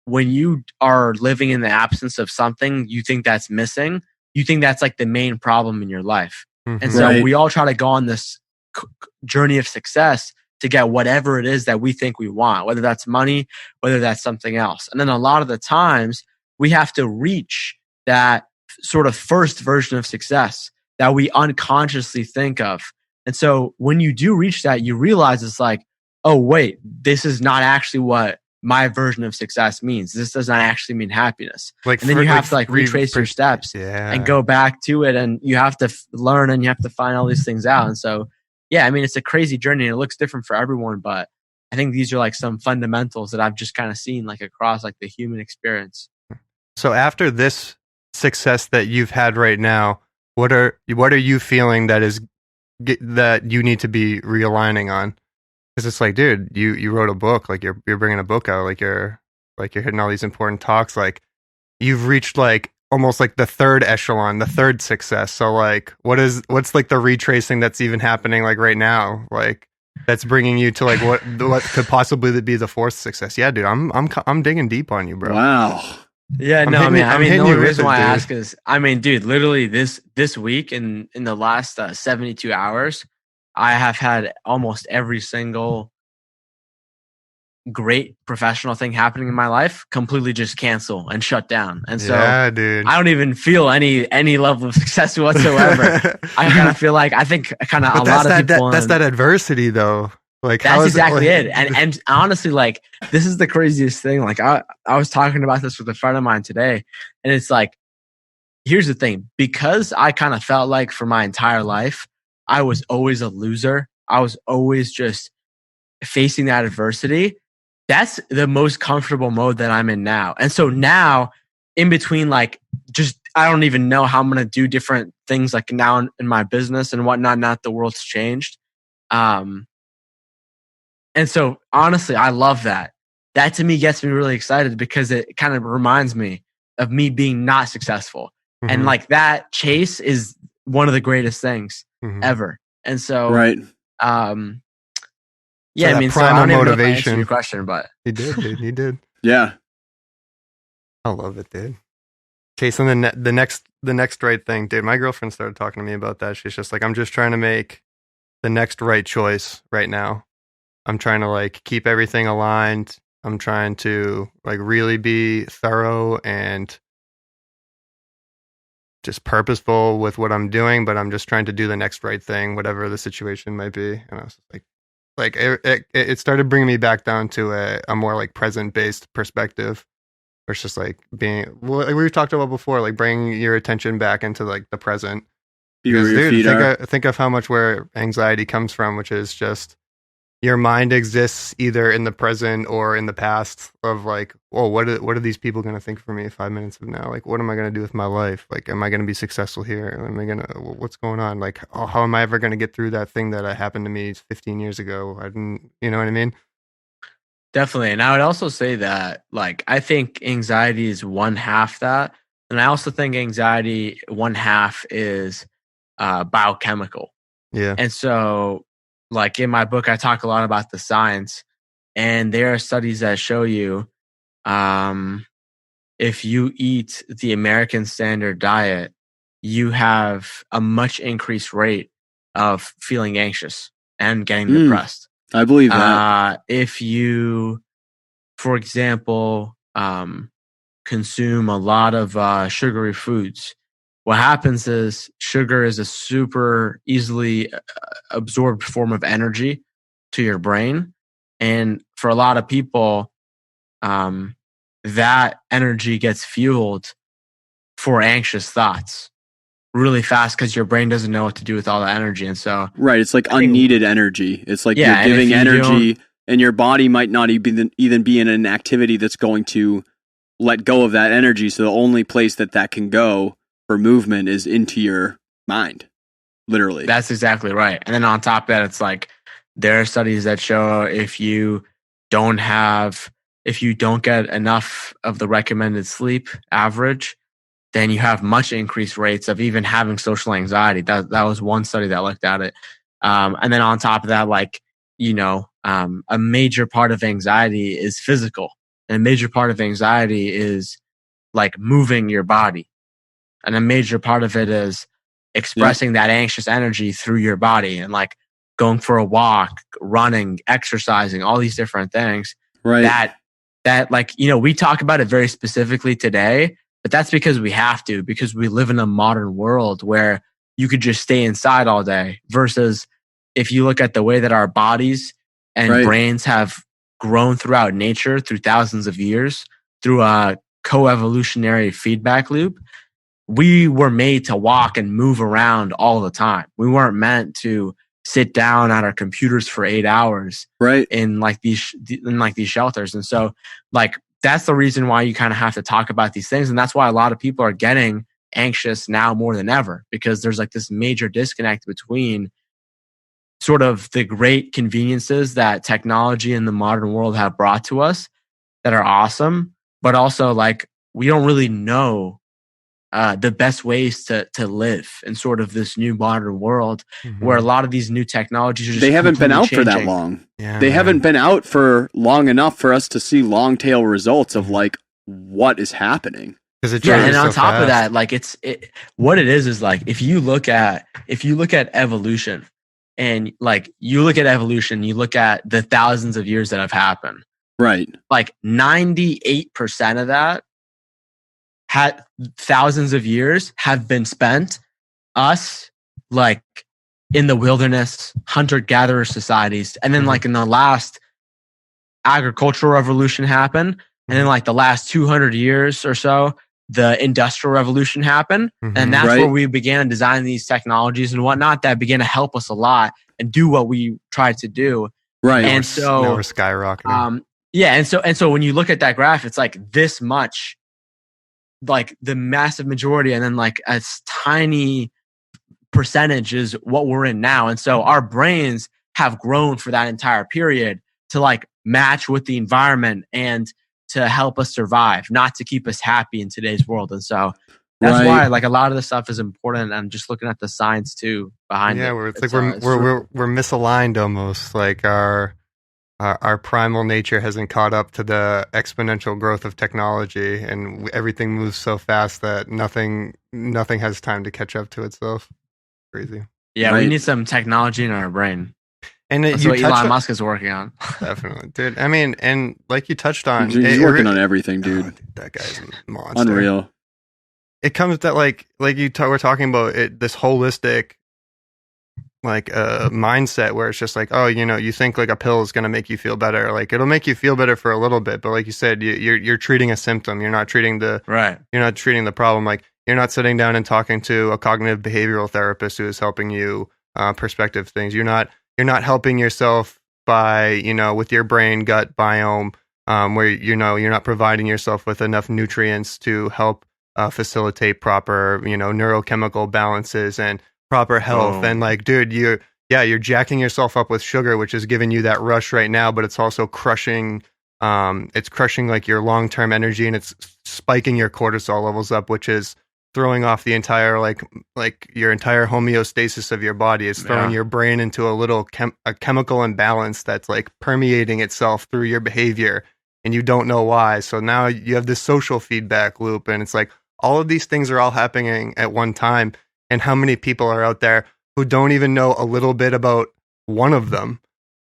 when you are living in the absence of something you think that's missing, you think that's like the main problem in your life. And so Right. we all try to go on this journey of success to get whatever it is that we think we want, whether that's money, whether that's something else. And then a lot of the times we have to reach that sort of first version of success that we unconsciously think of. And so when you do reach that, you realize it's like, oh, wait, this is not actually what my version of success means. This does not actually mean happiness. Like, And then you have to like retrace your steps and go back to it. And you have to learn and you have to find all these things out. And so, yeah, I mean, it's a crazy journey and it looks different for everyone. But I think these are like some fundamentals that I've just kind of seen like across like the human experience. So after this success that you've had right now, what are you feeling that you need to be realigning on? Because it's like, dude, you wrote a book, like you're bringing a book out, like you're hitting all these important talks, like you've reached like almost like the third echelon, the third success. So like, what's like the retracing that's even happening like right now, like that's bringing you to like what could possibly be the fourth success? Yeah, dude, I'm digging deep on you, bro. Wow. Yeah, I'm no, I mean, hitting the only you with reason it, why I dude. ask is, I mean, dude, literally this week in the last 72 hours, I have had almost every single great professional thing happening in my life completely just cancel and shut down. And so Yeah, dude. I don't even feel any level of success whatsoever. I kind of feel like, I think kind of a lot of people. That's that adversity though. Like That's exactly it. it. And honestly, like, this is the craziest thing. Like I was talking about this with a friend of mine today, and it's like, here's the thing, because I kind of felt like for my entire life, I was always a loser. I was always just facing that adversity. That's the most comfortable mode that I'm in now. And so now in between, like, just, I don't even know how I'm going to do different things like now in my business and whatnot. Not the world's changed. And so honestly, I love that. That to me gets me really excited because it kind of reminds me of me being not successful. Mm-hmm. And like that chase is one of the greatest things ever. And so, right. Yeah, so I mean, so I primal don't even know if I motivation. answered your question, but He did, dude. He did. Yeah. I love it, dude. Chasing the next right thing, dude. My girlfriend started talking to me about that. She's just like, I'm just trying to make the next right choice right now. I'm trying to like keep everything aligned. I'm trying to like really be thorough and just purposeful with what I'm doing, but I'm just trying to do the next right thing, whatever the situation might be. And I was just like it started bringing me back down to a more like present based perspective. Where it's just like being, well, like we've talked about before, like bringing your attention back into like the present. Be where your feet are. Think of how much where anxiety comes from, which is just your mind exists either in the present or in the past of like, oh, what are these people going to think for me 5 minutes from now? Like, what am I going to do with my life? Like, am I going to be successful here? What's going on? Like, oh, how am I ever going to get through that thing that happened to me 15 years ago? I didn't, you know what I mean? definitely. And I would also say that, like, I think anxiety is one half that. And I also think anxiety, one half is biochemical. Yeah. And so, like in my book, I talk a lot about the science, and there are studies that show you if you eat the American standard diet, you have a much increased rate of feeling anxious and getting depressed. I believe that. If you, for example, consume a lot of sugary foods, what happens is sugar is a super easily absorbed form of energy to your brain. And for a lot of people, that energy gets fueled for anxious thoughts really fast because your brain doesn't know what to do with all the energy. And so, Right. It's like unneeded energy. It's like Yeah, and you're if giving you energy and your body might not even be in an activity that's going to let go of that energy. So the only place that can go for movement is into your mind, literally. that's exactly right. And then on top of that, it's like there are studies that show if you don't get enough of the recommended sleep average, then you have much increased rates of even having social anxiety. That was one study that looked at it. And then on top of that, like, a major part of anxiety is physical, and a major part of anxiety is like moving your body. And a major part of it is expressing that anxious energy through your body and like going for a walk, running, exercising, all these different things. Right. That like, we talk about it very specifically today, but that's because we have to, because we live in a modern world where you could just stay inside all day versus if you look at the way that our bodies and brains have grown throughout nature through thousands of years through a co-evolutionary feedback loop, we were made to walk and move around all the time. We weren't meant to sit down at our computers for 8 hours in like these shelters. And so like that's the reason why you kind of have to talk about these things. And that's why a lot of people are getting anxious now more than ever, because there's like this major disconnect between sort of the great conveniences that technology and the modern world have brought to us that are awesome, but also like we don't really know the best ways to live in sort of this new modern world where a lot of these new technologies are just they haven't been out changing. for that long. They haven't been out for long enough for us to see long tail results of like what is happening. And on top of that, like what it is like if you look at evolution and like you look at the thousands of years that have happened. Right. Like 98% of that had thousands of years have been spent us like in the wilderness, hunter-gatherer societies. And then like in the last agricultural revolution happened. And then like the last 200 years or so, the industrial revolution happened. And that's where we began designing these technologies and whatnot that began to help us a lot and do what we tried to do. Right. And so now we're skyrocketing. And so when you look at that graph, it's like this much, like the massive majority, and then like a tiny percentage is what we're in now. And so our brains have grown for that entire period to like match with the environment and to help us survive, not to keep us happy in today's world. And so that's why like a lot of this stuff is important. And just looking at the science too behind it. Yeah, we're misaligned almost. Like our primal nature hasn't caught up to the exponential growth of technology, and everything moves so fast that nothing has time to catch up to itself. Crazy. Yeah, we need some technology in our brain. And that's what Elon Musk is working on. Definitely, dude. I mean, and like you touched on, he's working on everything, dude. Dude. That guy's a monster. Unreal. It comes that like we're talking about it, this holistic like mindset where it's just like, oh, you think like a pill is going to make you feel better. Like it'll make you feel better for a little bit, but like you said, you're treating a symptom. You're not treating the problem. Like you're not sitting down and talking to a cognitive behavioral therapist who is helping you perspective things. You're not helping yourself by, with your brain gut biome, where, you're not providing yourself with enough nutrients to help facilitate proper, neurochemical balances and proper health. And like, dude, you're jacking yourself up with sugar, which is giving you that rush right now, but it's also crushing like your long-term energy, and it's spiking your cortisol levels up, which is throwing off the entire like your entire homeostasis of your body. It's throwing your brain into a chemical imbalance that's like permeating itself through your behavior, and you don't know why. So now you have this social feedback loop, and it's like all of these things are all happening at one time. And how many people are out there who don't even know a little bit about one of them?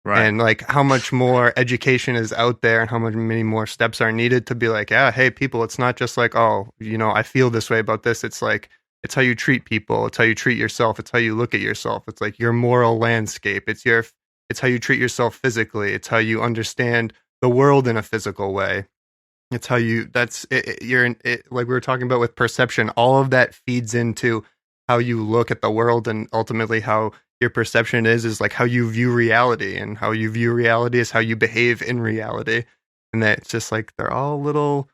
Right. And like how much more education is out there and how many more steps are needed to be like, yeah, hey, people, it's not just like, oh, I feel this way about this. It's like, it's how you treat people. It's how you treat yourself. It's how you look at yourself. It's like your moral landscape. It's how you treat yourself physically. It's how you understand the world in a physical way. It's how you. That's you're in it, like we were talking about with perception. All of that feeds into how you look at the world, and ultimately how your perception is like how you view reality, and how you view reality is how you behave in reality. And that it's just like they're all little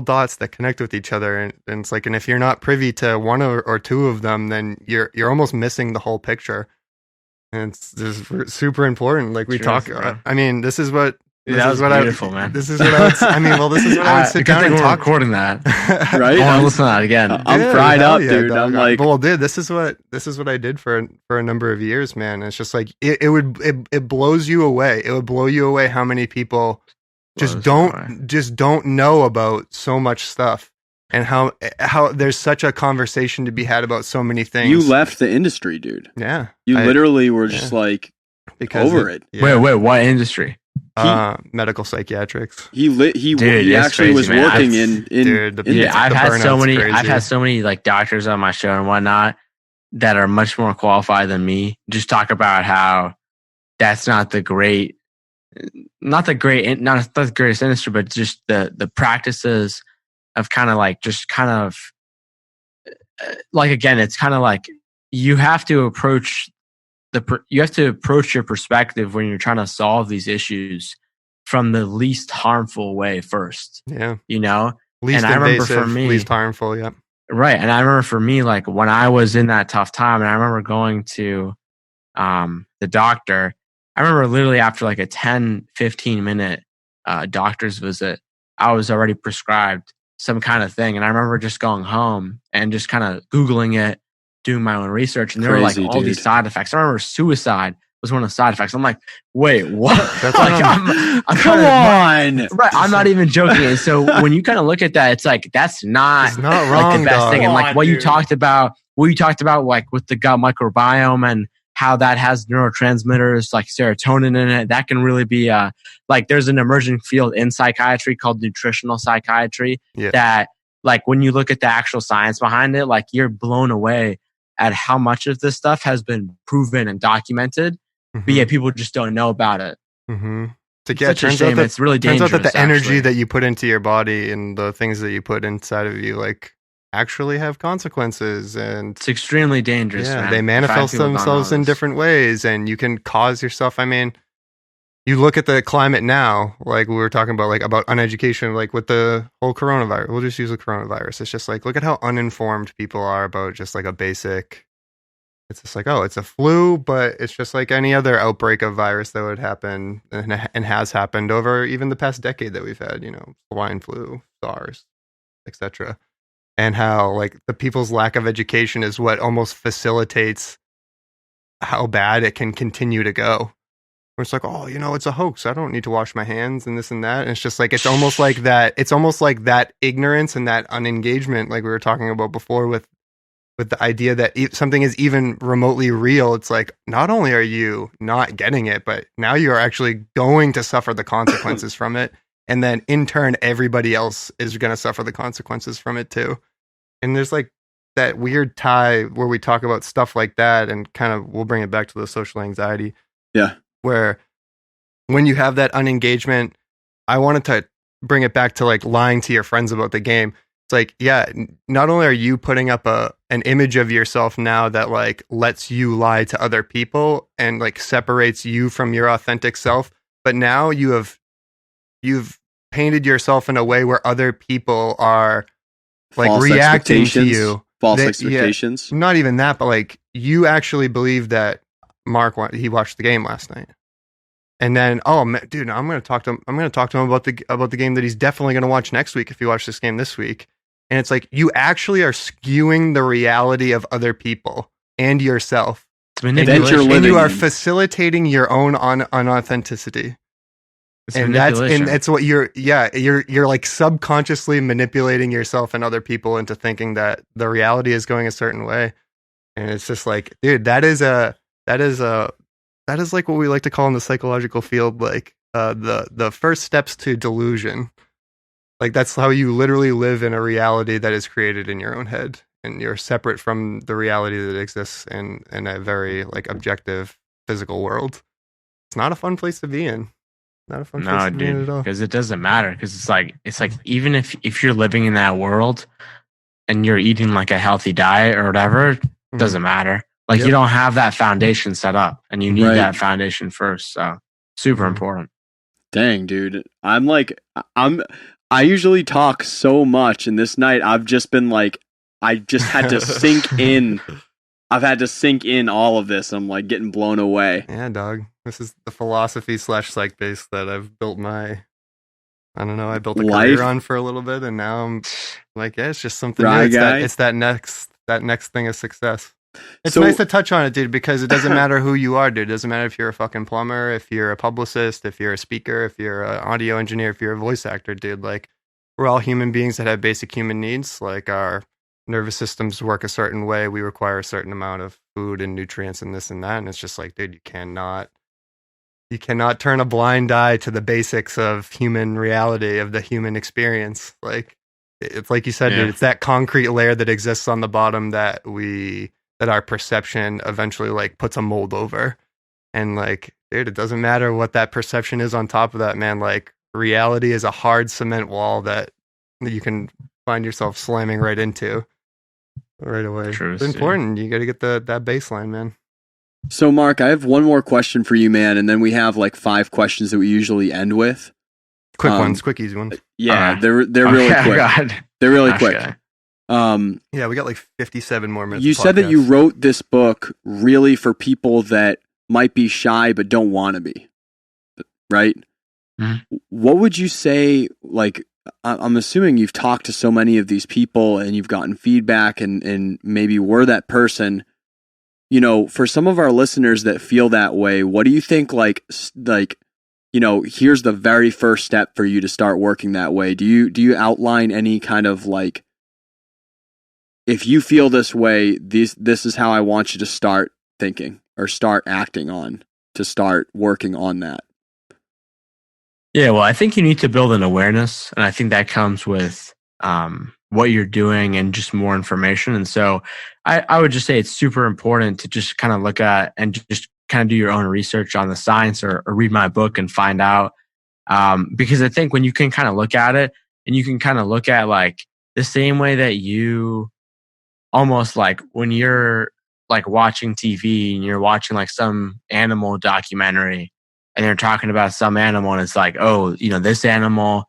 dots that connect with each other, and it's like, and if you're not privy to one or two of them, then you're almost missing the whole picture. And it's this is super important. Like we True, talk. bro. I mean, this is what. Dude, This that is was what beautiful, man. This is what I would. I mean, well, this is what I would sit Good down thing and we're talk. recording that. Right? I want to listen to that again. I'm Yeah, fried hell up, yeah, dude. dog. I'm like, well, dude, this is what I did for a number of years, man. It's just like it blows you away. It would blow you away how many people just don't know about so much stuff, and how there's such a conversation to be had about so many things. you left the industry, dude. Yeah, You literally were yeah. just like because over it. Yeah. Wait, what industry? Medical psychiatrics. He Dude, that's actually crazy, was man. working Dude, the- in Yeah, I've the had so burnout's many. crazy. I've had so many like doctors on my show and whatnot that are much more qualified than me. Just talk about how that's not the not the greatest industry, but just the practices of kind of like like, again, it's kind of like you have to approach your perspective when you're trying to solve these issues from the least harmful way first. Yeah, You know, least And I remember invasive, for me- least harmful. Yeah, right? And I remember for me, like when I was in that tough time, and I remember going to the doctor. I remember literally after like a 10-15 minute doctor's visit, I was already prescribed some kind of thing. And I remember just going home and just kind of Googling it, doing my own research. And there were like Crazy, all these dude. side effects. I remember suicide was one of the side effects. I'm like, wait, what? That's like, what I'm Come kinda- on. Right. I'm not even joking. And so when you kind of look at that, it's like, that's not it's not like wrong, the best dog. thing. And like on, what you dude. talked about, like with the gut microbiome and how that has neurotransmitters like serotonin in it, that can really be like there's an emerging field in psychiatry called nutritional psychiatry Yeah. that like when you look at the actual science behind it, like you're blown away at how much of this stuff has been proven and documented, but yet people just don't know about it. Mm-hmm. So It's such a shame. It's really turns dangerous. out that the energy actually. that you put into your body and the things that you put inside of you, like, actually have consequences, and It's extremely dangerous. yeah, man. they manifest People don't know themselves in this. different ways, and you can cause yourself. I mean, you look at the climate now, like we were talking about, like about uneducation, like with the whole coronavirus. We'll just use the coronavirus. It's just like, look at how uninformed people are about just like a basic. It's just like, oh, it's a flu, but it's just like any other outbreak of virus that would happen and has happened over even the past decade that we've had, swine flu, SARS, etc. And how like the people's lack of education is what almost facilitates how bad it can continue to go. Where it's like, oh, it's a hoax. I don't need to wash my hands and this and that. And it's just like, it's almost like that ignorance and that unengagement, like we were talking about before with the idea that something is even remotely real. It's like, not only are you not getting it, but now you are actually going to suffer the consequences from it. And then in turn, everybody else is going to suffer the consequences from it too. And there's like that weird tie where we talk about stuff like that, and kind of, we'll bring it back to the social anxiety. Yeah. Where when you have that unengagement, I wanted to bring it back to like lying to your friends about the game. It's like, yeah, not only are you putting up an image of yourself now that like lets you lie to other people and like separates you from your authentic self, but now you've painted yourself in a way where other people are like False reacting to expectations. you. False They- expectations. Not even that, but like you actually believe that Mark he watched the game last night. And then, dude, I'm going to talk to him. I'm going to talk to him about the game that he's definitely going to watch next week if he watched this game this week. And it's like, you actually are skewing the reality of other people and yourself. It's manipulation. That you're And living you are in. facilitating your own unauthenticity. It's And manipulation. that's what you're like subconsciously manipulating yourself and other people into thinking that the reality is going a certain way. And it's just like, dude, that is like what we like to call in the psychological field, like the first steps to delusion. Like that's how you literally live in a reality that is created in your own head, and you're separate from the reality that exists in a very like objective physical world. It's not a fun place to be in. Not a fun No, place to be in dude, at all. because it doesn't matter. Because it's like even if you're living in that world and you're eating like a healthy diet or whatever, it doesn't matter. Like you don't have that foundation set up, and you need Right. that foundation first. So super important. Dang, dude. I usually talk so much, and this night I've just been like, I just had to sink in. I've had to sink in all of this. I'm like getting blown away. Yeah, dog. This is the philosophy / psych base that I've built I built a Life. career on for a little bit, and now I'm like, yeah, it's just something Rye new. guy. It's that next thing of success. It's So- nice to touch on it, dude, because it doesn't matter who you are, dude. It doesn't matter if you're a fucking plumber, if you're a publicist, if you're a speaker, if you're an audio engineer, if you're a voice actor, dude. Like, we're all human beings that have basic human needs. Like, our nervous systems work a certain way. We require a certain amount of food and nutrients and this and that. And it's just like, dude, you cannot turn a blind eye to the basics of human reality, of the human experience. Like, it's like you said, dude, it's that concrete layer that exists on the bottom that our perception eventually like puts a mold over. And like, dude, it doesn't matter what that perception is on top of that, man. Like, reality is a hard cement wall that you can find yourself slamming right into right away. True, It's important. You got to get that baseline, man. So, Mark, I have one more question for you, man, and then we have like 5 questions that we usually end with. Quick ones, quick, easy ones. Yeah, Okay. they're really quick. God. They're really Gosh, quick. guy. Yeah, we got like 57 more minutes. You of said that you podcast. wrote this book really for people that might be shy but don't want to be, right? Mhm. What would you say, like, I'm assuming you've talked to so many of these people and you've gotten feedback and maybe we're that person, you know, for some of our listeners that feel that way, what do you think, like, you know, here's the very first step for you to start working that way? Do you outline any kind of like, if you feel this way, this is how I want you to start thinking or start acting on, to start working on that? Yeah, well, I think you need to build an awareness, and I think that comes with what you're doing and just more information. And so I would just say it's super important to just kind of look at and just kind of do your own research on the science or read my book and find out. Because I think when you can kind of look at it and you can kind of look at like the same way that you almost like when you're like watching TV and you're watching like some animal documentary and they're talking about some animal and it's like, oh, you know, this animal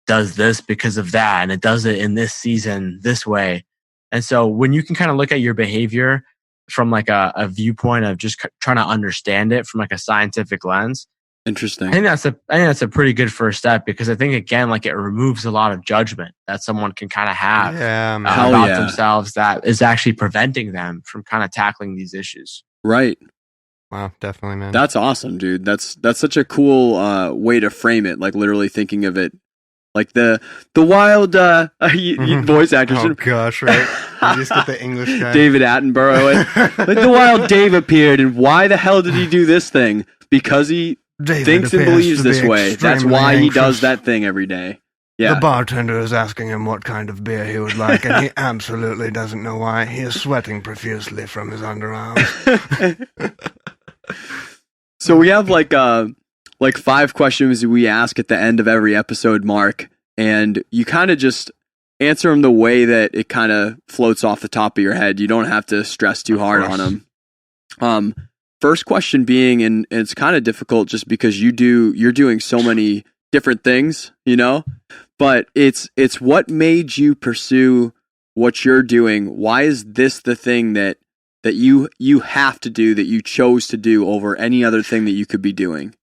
does this because of that and it does it in this season this way. And so when you can kind of look at your behavior from like a viewpoint of just trying to understand it from like a scientific lens, Interesting. I think that's a pretty good first step, because I think again, like it removes a lot of judgment that someone can kind of have Yeah, man. Hell about yeah. themselves that is actually preventing them from kind of tackling these issues. Right. Wow, definitely, man. That's awesome, dude. That's such a cool way to frame it. Like literally thinking of it like the wild voice actor. Oh gosh, right? You just get the English guy. David Attenborough. Like the wild Dave appeared, and why the hell did he do this thing? Because he David thinks and appears believes to be this way. That's extremely why he anxious. does that thing every day. Yeah. The bartender is asking him what kind of beer he would like, and he absolutely doesn't know why. He is sweating profusely from his underarms. So we have like 5 questions we ask at the end of every episode, Mark, and you kind of just answer them the way that it kind of floats off the top of your head. You don't have to stress too hard on them. First question being, and it's kind of difficult just because you're doing so many different things, you know, but it's what made you pursue what you're doing. Why is this the thing that you have to do, that you chose to do over any other thing that you could be doing?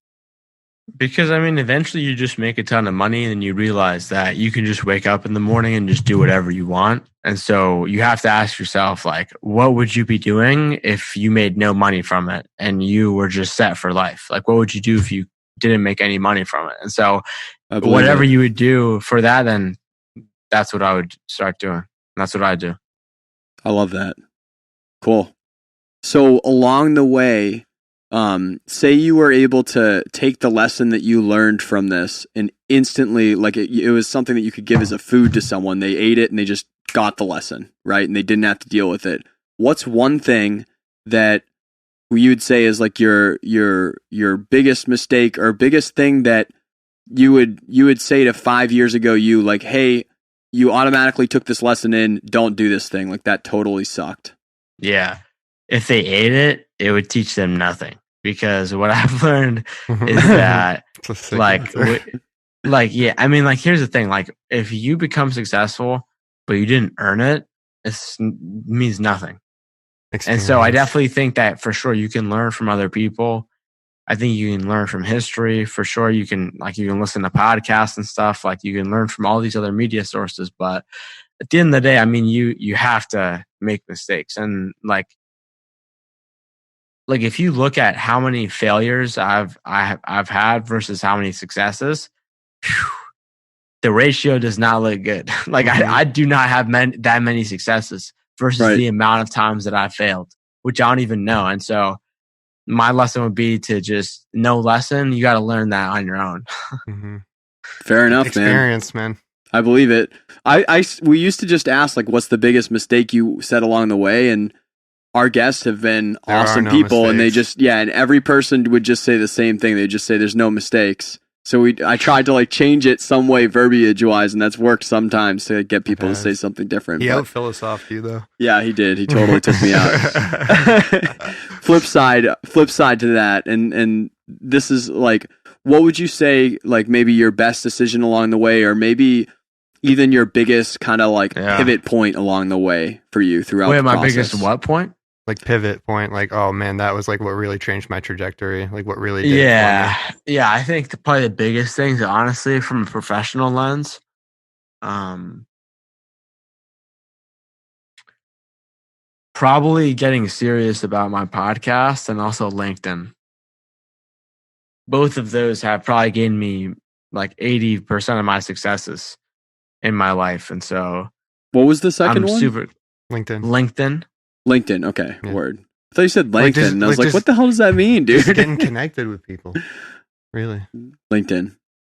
Because, I mean, eventually you just make a ton of money and you realize that you can just wake up in the morning and just do whatever you want. And so you have to ask yourself, like, what would you be doing if you made no money from it and you were just set for life? Like, what would you do if you didn't make any money from it? And so whatever you would do for that, then that's what I would start doing. That's what I do. I love that. Cool. So along the way, say you were able to take the lesson that you learned from this and instantly, like it was something that you could give as a food to someone. They ate it and they just got the lesson, right? And they didn't have to deal with it. What's one thing that you would say is like your biggest mistake or biggest thing that you would say to 5 years ago you, like, hey, you automatically took this lesson in, don't do this thing, like that totally sucked? Yeah. If they ate it, it would teach them nothing, because what I've learned is that It's a sick like answer. yeah, I mean, like, here's the thing, like, if you become successful but you didn't earn it, it means nothing. And so I Experience. definitely think that for sure you can learn from other people. I think you can learn from history for sure. You can listen to podcasts and stuff. Like, you can learn from all these other media sources. But at the end of the day, I mean, you have to make mistakes. And like if you look at how many failures I've had versus how many successes, the ratio does not look good. Like, I do not have that many successes versus Right. the amount of times that I failed, which I don't even know. And so my lesson would be to just no lesson. You got to learn that on your own. Fair enough, Experience, man. I believe it. We used to just ask, like, what's the biggest mistake you said along the way? And our guests have been There are awesome no people. And they mistakes. just, and every person would just say the same thing. They just say there's no mistakes. So I tried to like change it some way verbiage wise, and that's worked sometimes to get people to say something different. He But- out philosophed you though. yeah, he did. He totally took me out. Flip side to that, and this is like, what would you say, like, maybe your best decision along the way, or maybe even your biggest kind of like pivot point along the way for you throughout the my process? biggest what point? Like pivot point, like, oh man, that was like what really changed my trajectory, like what really did it for me. Yeah. I think probably the biggest things, honestly, from a professional lens, probably getting serious about my podcast and also LinkedIn. Both of those have probably gained me like 80% of my successes in my life. And so What was the 2nd I'm one? super LinkedIn. LinkedIn. Okay, Yeah. word. I thought you said Like, LinkedIn. just- And I was like, like, just- what the hell does that mean, dude? Just getting connected with people. Really. LinkedIn.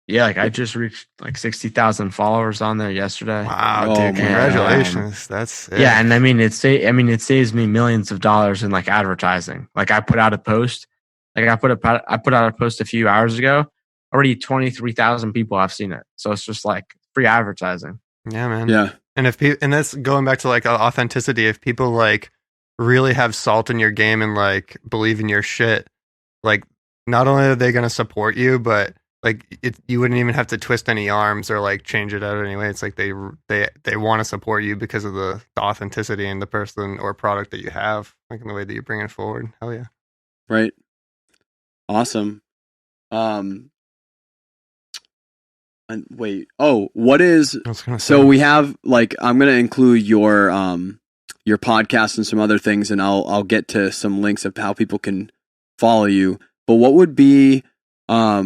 Yeah, like I just reached like 60,000 followers on there yesterday. Wow, Oh, dude, my congratulations. That's sick. Yeah, and I mean it saves me millions of dollars in like advertising. Like, I put out a post, like I put out a post a few hours ago. Already 23,000 people have seen it. So it's just like free advertising. Yeah, man. Yeah. And and that's going back to like authenticity. If people like really have salt in your game and like believe in your shit, like not only are they going to support you, but like you wouldn't even have to twist any arms or like change it out anyway. It's like they want to support you because of the authenticity and the person or product that you have, like in the way that you bring it forward. Hell yeah. Right. Awesome. And wait. Oh, what is? I was gonna So say. we have like, I'm gonna include your podcast and some other things, and I'll get to some links of how people can follow you. But what would be a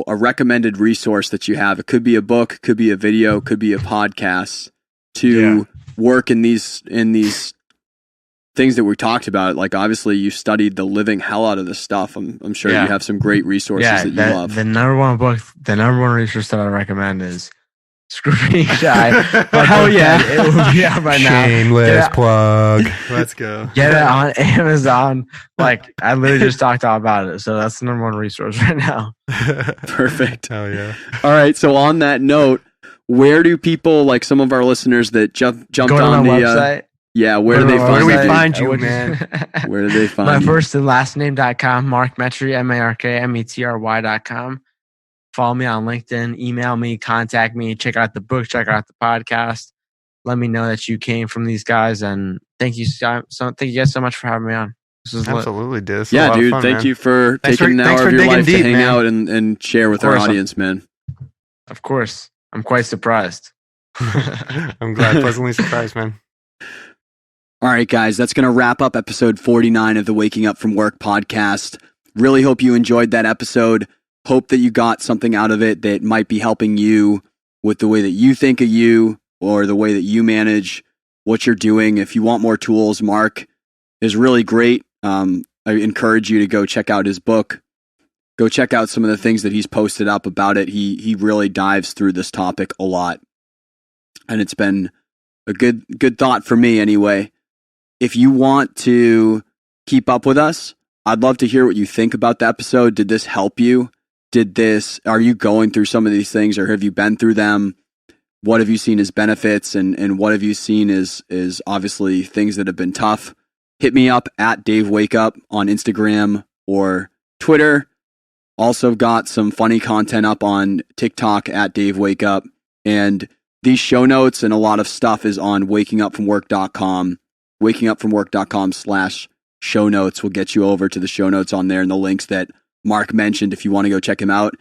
recommended resource that you have? It could be a book, could be a video, could be a podcast to work in these things that we talked about. Like, obviously you studied the living hell out of this stuff. I'm sure you have some great resources that you love. The number one resource that I recommend is Screw Being Shy. Hell yeah. It will be out by now. Shameless plug. Let's go. Get it on Amazon. Like, I literally just talked all about it. So that's the number one resource right now. Perfect. Hell yeah. All right. So on that note, where do people, like some of our listeners that jumped Go on to the my website. where do they Where find do we you? find you, man? Where do they find My you? first and last name.com, Mark Metry, MarkMetry.com. Follow me on LinkedIn, email me, contact me, check out the book, check out the podcast. Let me know that you came from these guys, and thank you guys so much for having me on. This was lit. Absolutely, dude. This was a Yeah, lot of dude. fun, Thank man. you for Thanks taking for- an thanks hour for of your digging life to deep, hang man. out and share with Of our course. audience, man. Of course. I'm quite surprised. I'm glad, pleasantly surprised, man. All right, guys, that's going to wrap up episode 49 of the Waking Up From Work podcast. Really hope you enjoyed that episode. Hope that you got something out of it that might be helping you with the way that you think of you or the way that you manage what you're doing. If you want more tools, Mark is really great. I encourage you to go check out his book. Go check out some of the things that he's posted up about it. He really dives through this topic a lot. And it's been a good thought for me anyway. If you want to keep up with us, I'd love to hear what you think about the episode. Did this help you? are you going through some of these things, or have you been through them? What have you seen as benefits, and what have you seen as obviously things that have been tough? Hit me up at Dave Wake Up on Instagram or Twitter. Also got some funny content up on TikTok at Dave Wake Up. And these show notes and a lot of stuff is on wakingupfromwork.com. wakingupfromwork.com/show notes will get you over to the show notes on there and the links that Mark mentioned if you want to go check him out.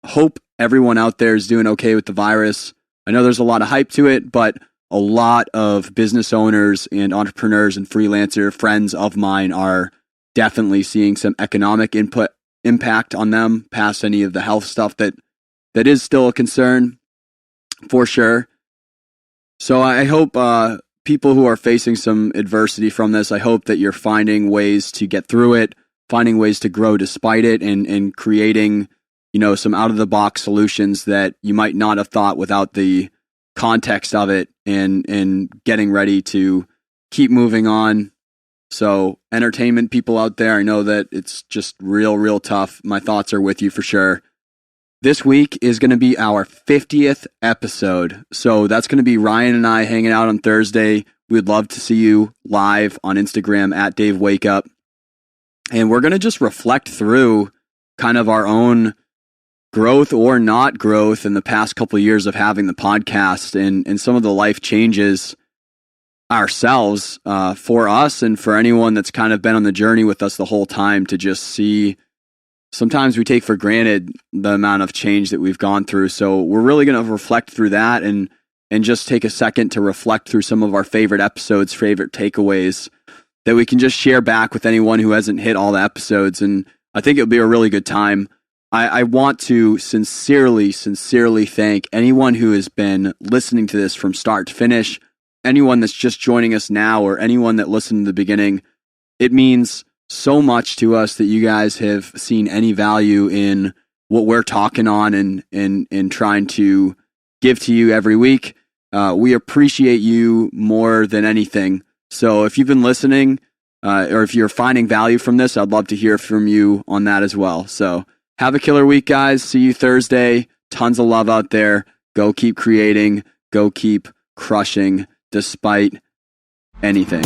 Hope everyone out there is doing okay with the virus. I know there's a lot of hype to it, but a lot of business owners and entrepreneurs and freelancer friends of mine are definitely seeing some economic impact on them past any of the health stuff that is still a concern for sure. So I hope people who are facing some adversity from this, I hope that you're finding ways to get through it, finding ways to grow despite it, and creating, some out of the box solutions that you might not have thought without the context of it, and getting ready to keep moving on. So entertainment people out there, I know that it's just real tough. My thoughts are with you for sure. This week is going to be our 50th episode. So that's going to be Ryan and I hanging out on Thursday. We'd love to see you live on Instagram at Dave Wake Up. And we're going to just reflect through kind of our own growth or not growth in the past couple of years of having the podcast, and some of the life changes ourselves for us and for anyone that's kind of been on the journey with us the whole time, to just see. Sometimes we take for granted the amount of change that we've gone through. So we're really going to reflect through that and just take a second to reflect through some of our favorite episodes, favorite takeaways that we can just share back with anyone who hasn't hit all the episodes. And I think it'll be a really good time. I want to sincerely thank anyone who has been listening to this from start to finish, anyone that's just joining us now, or anyone that listened to the beginning. It means so much to us that you guys have seen any value in what we're talking on and trying to give to you every week. We appreciate you more than anything. So if you've been listening, or if you're finding value from this, I'd love to hear from you on that as well. So have a killer week, guys. See you Thursday. Tons of love out there. Go keep creating. Go keep crushing despite anything.